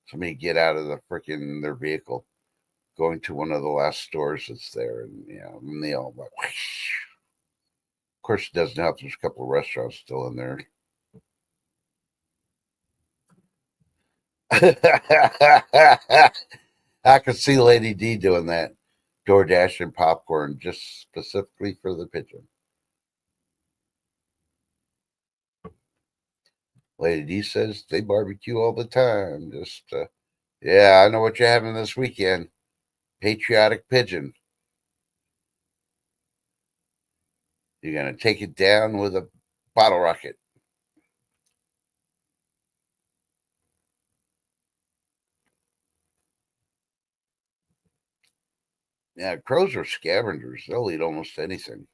Somebody get out of the freaking their vehicle, going to one of the last stores that's there, and they all like. Whoosh. Of course, it doesn't help. There's a couple of restaurants still in there. I could see Lady D doing that, door dashing popcorn just specifically for the pigeon. Lady D says they barbecue all the time. Just, yeah, I know what you're having this weekend. Patriotic pigeon. You're going to take it down with a bottle rocket. Yeah, crows are scavengers. They'll eat almost anything.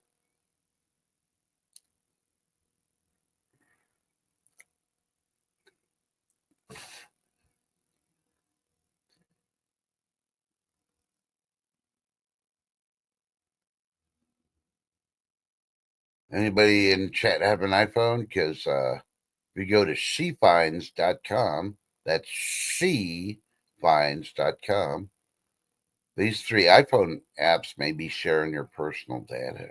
Anybody in chat have an iPhone? Because if you go to shefinds.com, that's shefinds.com, these three iPhone apps may be sharing your personal data.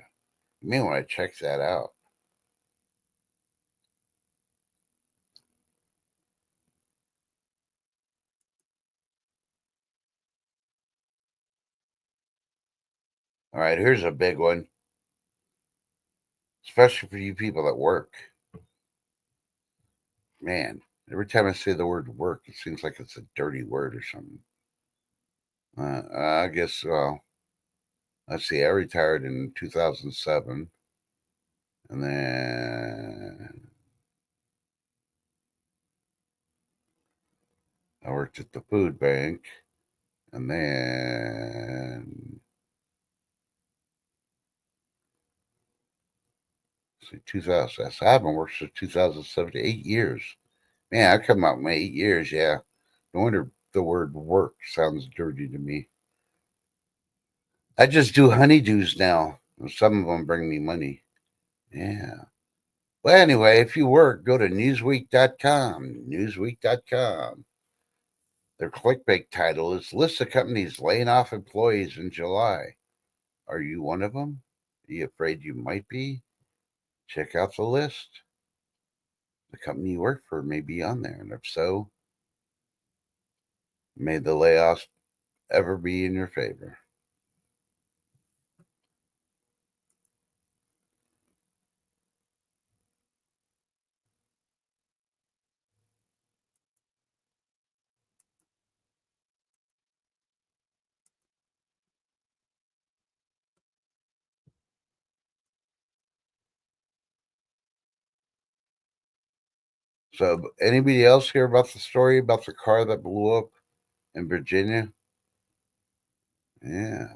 You may want to check that out. All right, here's a big one, especially for you people that work. Man, every time I say the word work, it seems like it's a dirty word or something. I guess, well, let's see, I retired in 2007. And then I worked at the food bank. And then, see, 2000. So I haven't worked since 2007, 8 years. Man, I come out in 8 years, yeah. No wonder the word work sounds dirty to me. I just do honeydews now. Some of them bring me money. Yeah. Well, anyway, if you work, go to newsweek.com. Newsweek.com. Their clickbait title is List of Companies Laying Off Employees in July. Are you one of them? Are you afraid you might be? Check out the list. The company you work for may be on there. And if so, may the layoffs ever be in your favor. So, anybody else hear about the story about the car that blew up in Virginia? Yeah.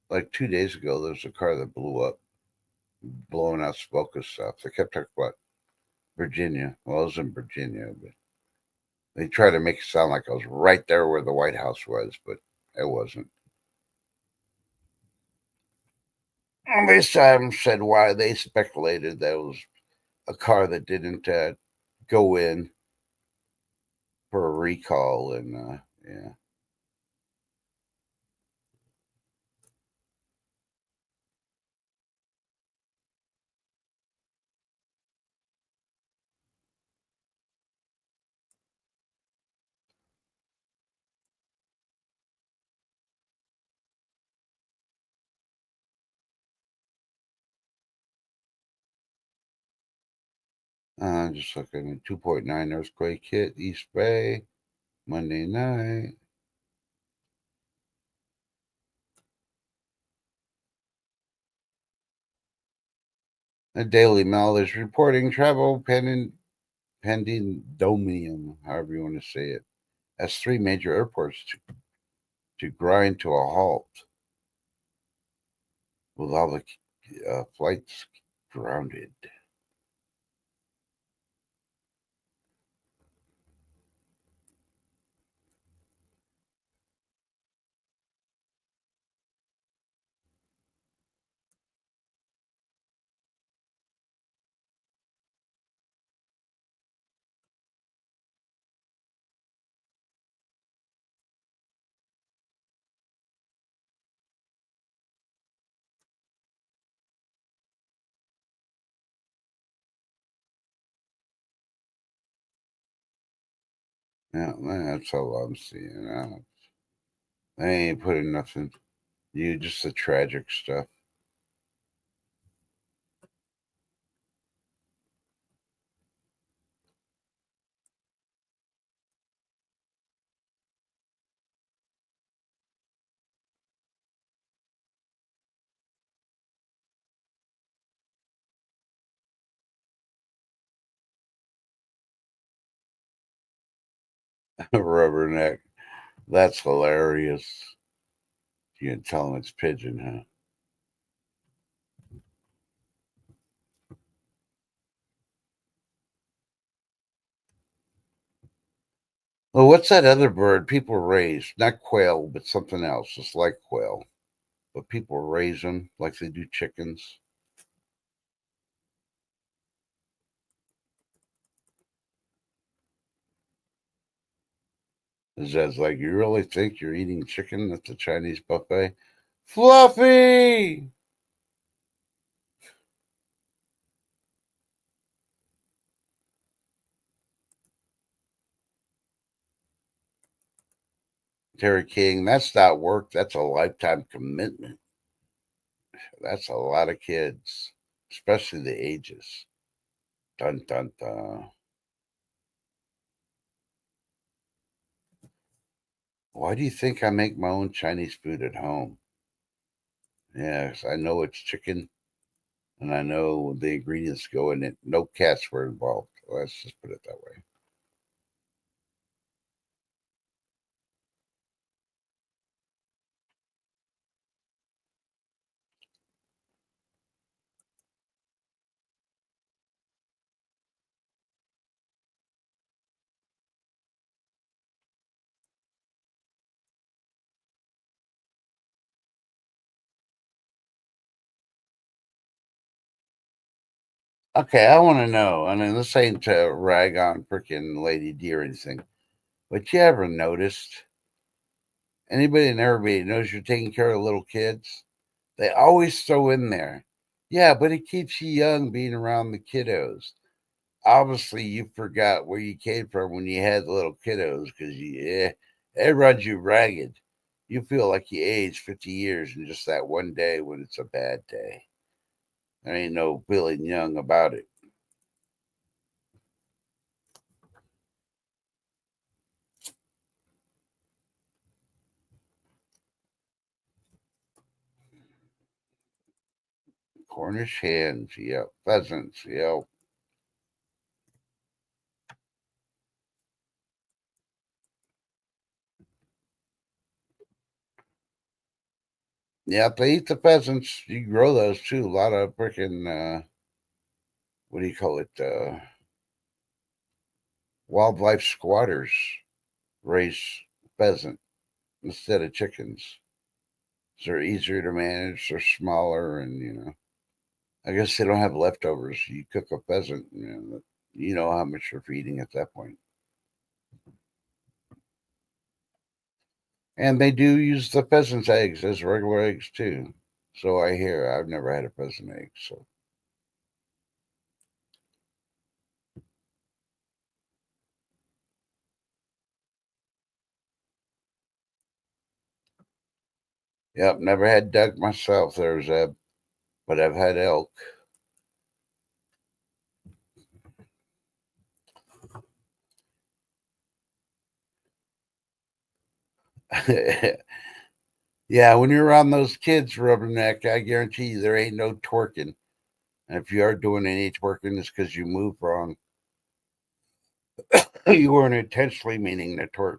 Like 2 days ago, there was a car that blew up, blowing out smoke and stuff. They kept talking about Virginia. Well, it was in Virginia, but they tried to make it sound like I was right there where the White House was, but it wasn't. And they haven't said why. They speculated that it was a car that didn't go in for a recall, and yeah. Just looking at 2.9 earthquake hit East Bay Monday night. The Daily Mail is reporting travel pandemonium, however you want to say it, as three major airports to grind to a halt with all the flights grounded. Yeah, that's all I'm seeing. They ain't putting nothing. You just the tragic stuff. Rubberneck. That's hilarious. You can tell them it's pigeon, huh? Well, what's that other bird people raise? Not quail, but something else. It's like quail, but people raise them like they do chickens. Is that like you really think you're eating chicken at the Chinese buffet? Fluffy. Terry King, that's not work. That's a lifetime commitment. That's a lot of kids, especially the ages. Dun dun dun. Why do you think I make my own Chinese food at home? Yes, I know it's chicken and I know the ingredients go in it. No cats were involved. Let's just put it that way. Okay, I want to know. I mean, this ain't to rag on freaking Lady D or anything, but you ever noticed anybody and everybody knows you're taking care of little kids? They always throw in there, yeah, but it keeps you young being around the kiddos. Obviously, you forgot where you came from when you had the little kiddos because it runs you ragged. You feel like you aged 50 years in just that one day when it's a bad day. There ain't no feeling young about it. Cornish hens, yep. Pheasants, yep. Yep, they eat the pheasants. You grow those too. A lot of freaking, what do you call it? Wildlife squatters raise pheasant instead of chickens. They're easier to manage. They're smaller, and I guess they don't have leftovers. You cook a pheasant, you know how much you're feeding at that point. And they do use the pheasant's eggs as regular eggs too. So I hear. I've never had a pheasant egg, so yep. Never had duck myself. There's a, but I've had elk. Yeah, when you're around those kids, Rubberneck, I guarantee you there ain't no twerking. And if you are doing any twerking, it's because you moved wrong. You weren't intentionally meaning to twerk.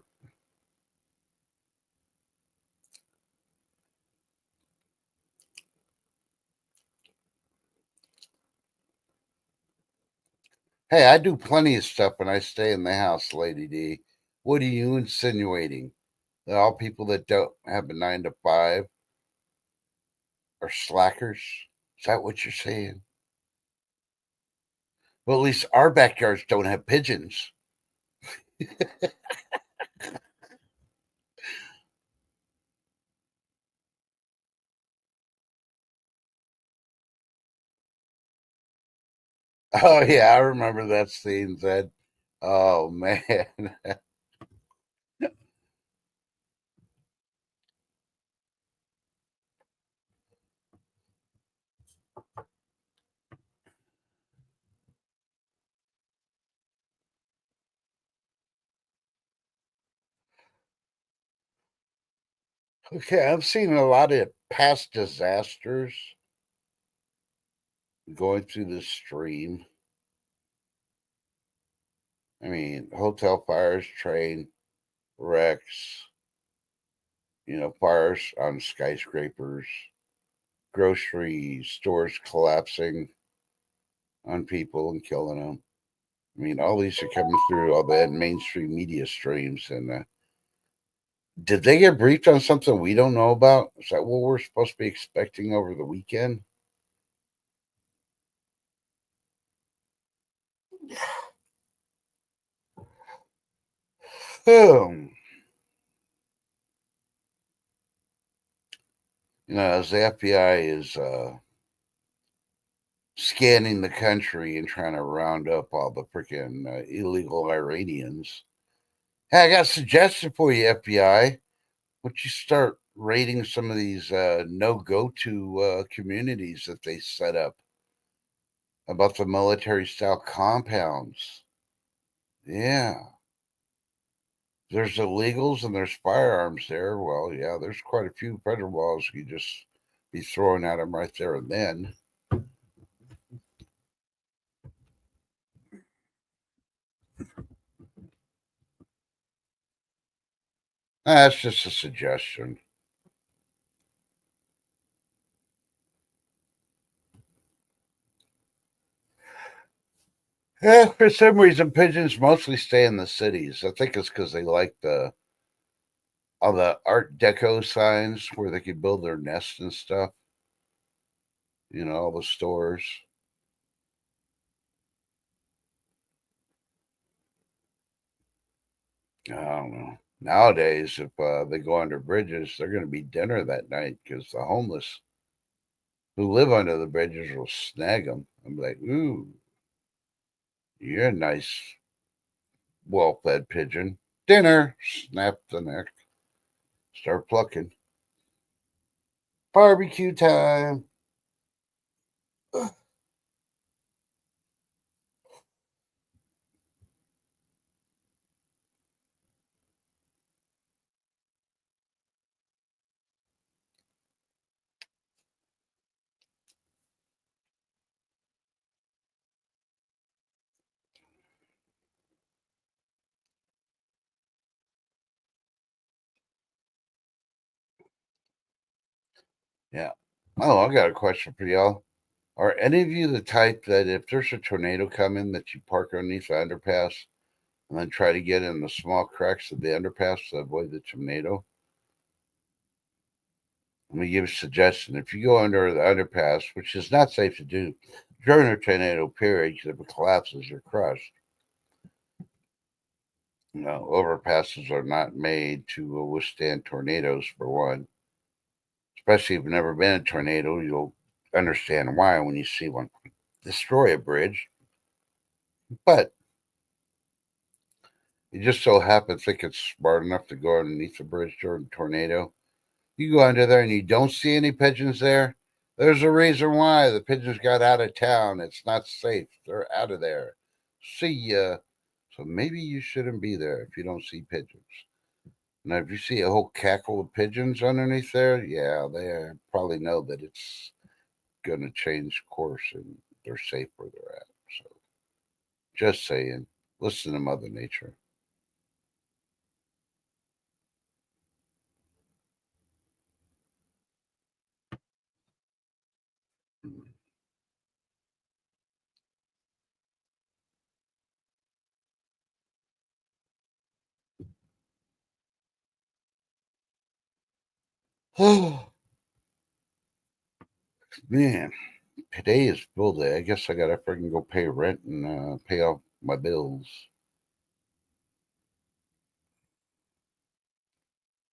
Hey, I do plenty of stuff when I stay in the house, Lady D. What are you insinuating? That all people that don't have a 9 to 5 are slackers? Is that what you're saying? Well, at least our backyards don't have pigeons. Oh yeah, I remember that scene, Zed. Oh man. Okay, I've seen a lot of past disasters going through the stream. I mean, hotel fires, train wrecks, fires on skyscrapers, grocery stores collapsing on people and killing them. I mean, all these are coming through all the mainstream media streams. And did they get briefed on something we don't know about? Is that what we're supposed to be expecting over the weekend? Hmm. As the FBI is scanning the country and trying to round up all the freaking illegal Iranians. Hey, I got a suggestion for you, FBI. Would you start raiding some of these no go to communities that they set up about the military style compounds? Yeah. There's illegals and there's firearms there. Well, yeah, there's quite a few federal laws you just be throwing at them right there and then. That's just a suggestion. Yeah, for some reason, pigeons mostly stay in the cities. I think it's because they like all the Art Deco signs where they could build their nests and stuff. All the stores. I don't know. Nowadays, if they go under bridges, they're going to be dinner that night because the homeless who live under the bridges will snag them. I'm like, ooh, you're a nice, well fed pigeon. Dinner. Snap the neck. Start plucking. Barbecue time. Yeah. Oh, I got a question for y'all. Are any of you the type that if there's a tornado coming that you park underneath the underpass and then try to get in the small cracks of the underpass to avoid the tornado? Let me give a suggestion. If you go under the underpass, which is not safe to do during a tornado period, because if it collapses, you're crushed. Overpasses are not made to withstand tornadoes, for one. Especially if you've never been in a tornado, you'll understand why when you see one destroy a bridge. But you just so happen to think it's smart enough to go underneath the bridge during a tornado. You go under there and you don't see any pigeons there. There's a reason why the pigeons got out of town. It's not safe. They're out of there. See ya. So maybe you shouldn't be there if you don't see pigeons. Now, if you see a whole cackle of pigeons underneath there, yeah, they probably know that it's going to change course and they're safe where they're at. So just saying, listen to Mother Nature. Oh, man. Today is bill day. I guess I gotta freaking go pay rent and pay off my bills.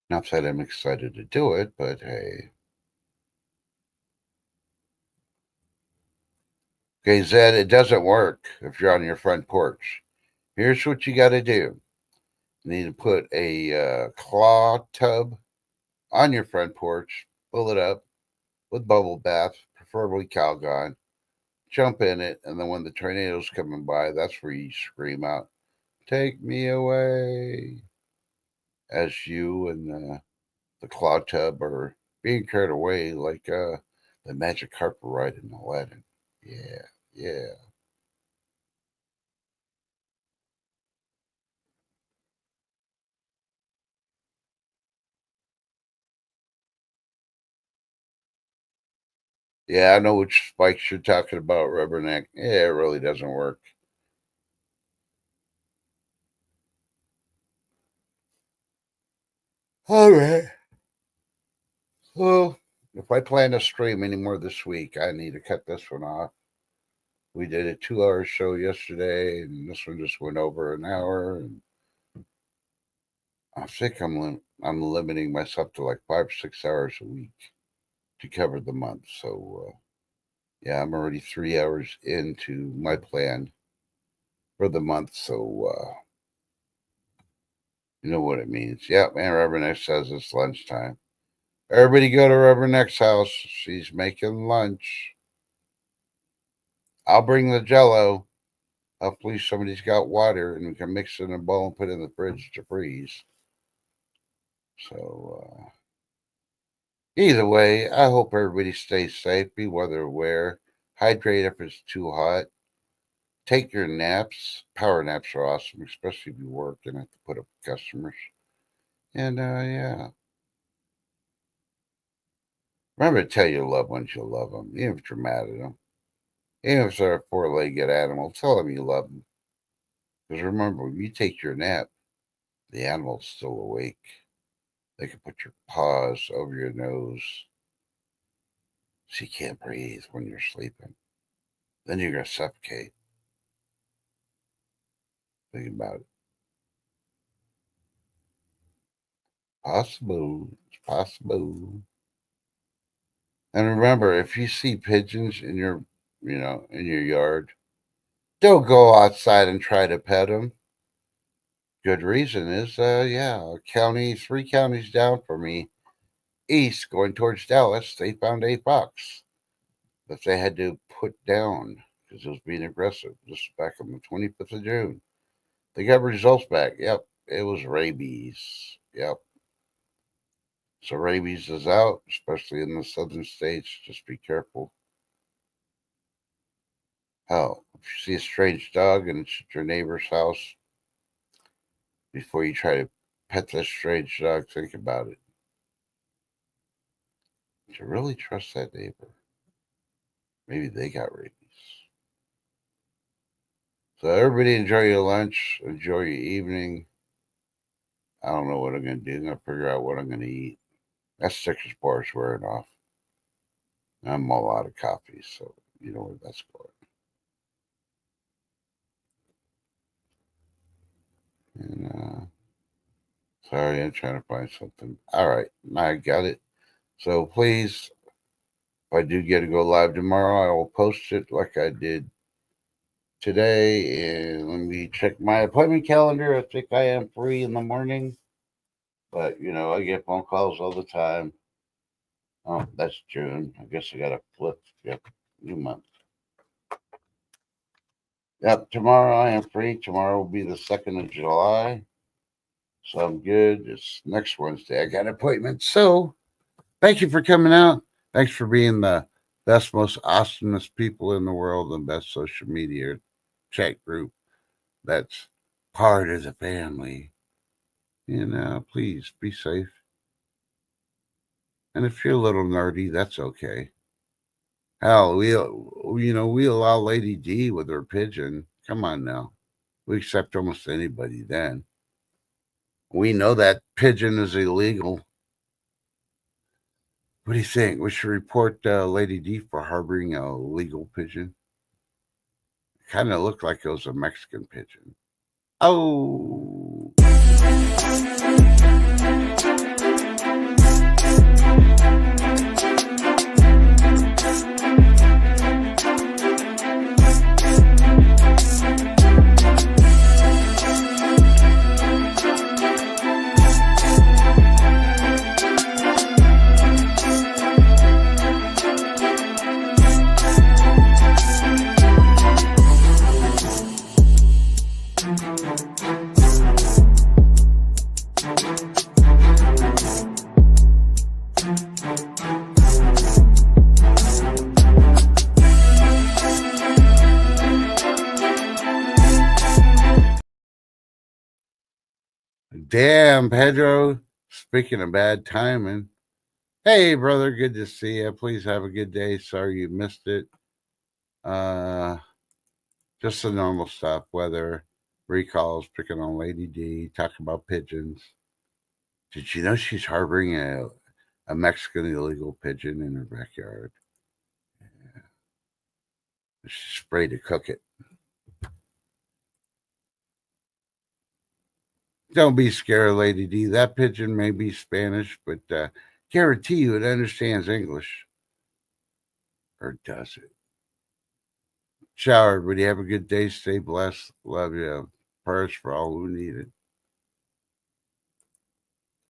Not that I'm excited to do it, but hey. Okay, Zed, it doesn't work if you're on your front porch. Here's what you gotta do. You need to put a claw tub on your front porch, fill it up with bubble bath, preferably Calgon. Jump in it, and then when the tornado's coming by, that's where you scream out, "Take me away!" As you and the claw tub are being carried away like the magic carpet ride in Aladdin. Yeah, yeah. Yeah, I know which spikes you're talking about, Rubberneck. Yeah, it really doesn't work. All right. Well, if I plan to stream anymore this week, I need to cut this one off. We did a 2 hour show yesterday, and this one just went over an hour. And I think I'm limiting myself to like 5 or 6 hours a week to cover the month. So yeah, I'm already 3 hours into my plan for the month. So you know what it means. Yeah, man, Rubberneck says it's lunchtime. Everybody go to Rubberneck's house. She's making lunch. I'll bring the jello. Hopefully somebody's got water and we can mix it in a bowl and put it in the fridge to freeze. So either way, I hope everybody stays safe, be weather aware, hydrate if it's too hot, take your naps. Power naps are awesome, especially if you work and have to put up with customers. And yeah, remember to tell your loved ones you love them, even if you're mad at them. Even if they're a four-legged animal, tell them you love them. Because remember, when you take your nap, the animal's still awake. They can put your paws over your nose so you can't breathe when you're sleeping. Then you're going to suffocate. Think about it. Possible. It's possible. And remember, if you see pigeons in your yard, don't go outside and try to pet them. Good reason is, yeah, three counties down from me, east, going towards Dallas, they found a fox that they had to put down because it was being aggressive. This was back on the 25th of June. They got results back. Yep, it was rabies. Yep. So rabies is out, especially in the southern states. Just be careful. Hell, if you see a strange dog and it's at your neighbor's house, before you try to pet this strange dog, think about it. Do you really trust that neighbor? Maybe they got rabies. So everybody enjoy your lunch, enjoy your evening. I don't know what I'm gonna do. I'm gonna figure out what I'm gonna eat. That Snickers bar is wearing off. I'm all out of coffee, so you know where that's going. And sorry, I'm trying to find something. All right, I got it. So please, if I do get to go live tomorrow, I will post it like I did today. And let me check my appointment calendar. I think I am free in the morning, but I get phone calls all the time. Oh, that's June. I guess I got to flip. Yep, new month. Yep, tomorrow I am free. Tomorrow will be the 2nd of July. So I'm good. It's next Wednesday. I got an appointment. So thank you for coming out. Thanks for being the best, most awesomest people in the world and best social media chat group that's part of the family. And please be safe. And if you're a little nerdy, that's okay. Hell, we allow Lady D with her pigeon. Come on now. We accept almost anybody then. We know that pigeon is illegal. What do you think? We should report Lady D for harboring a illegal pigeon. Kind of looked like it was a Mexican pigeon. Oh. Damn, Pedro. Speaking of bad timing. Hey, brother. Good to see you. Please have a good day. Sorry you missed it. Just the normal stuff. Weather, recalls, picking on Lady D, talking about pigeons. Did you know she's harboring a Mexican illegal pigeon in her backyard? Yeah. She sprayed to cook it. Don't be scared, Lady D. That pigeon may be Spanish, but guarantee you it understands English. Or does it? Showered, would you have a good day? Stay blessed. Love you. Prayers for all who need it.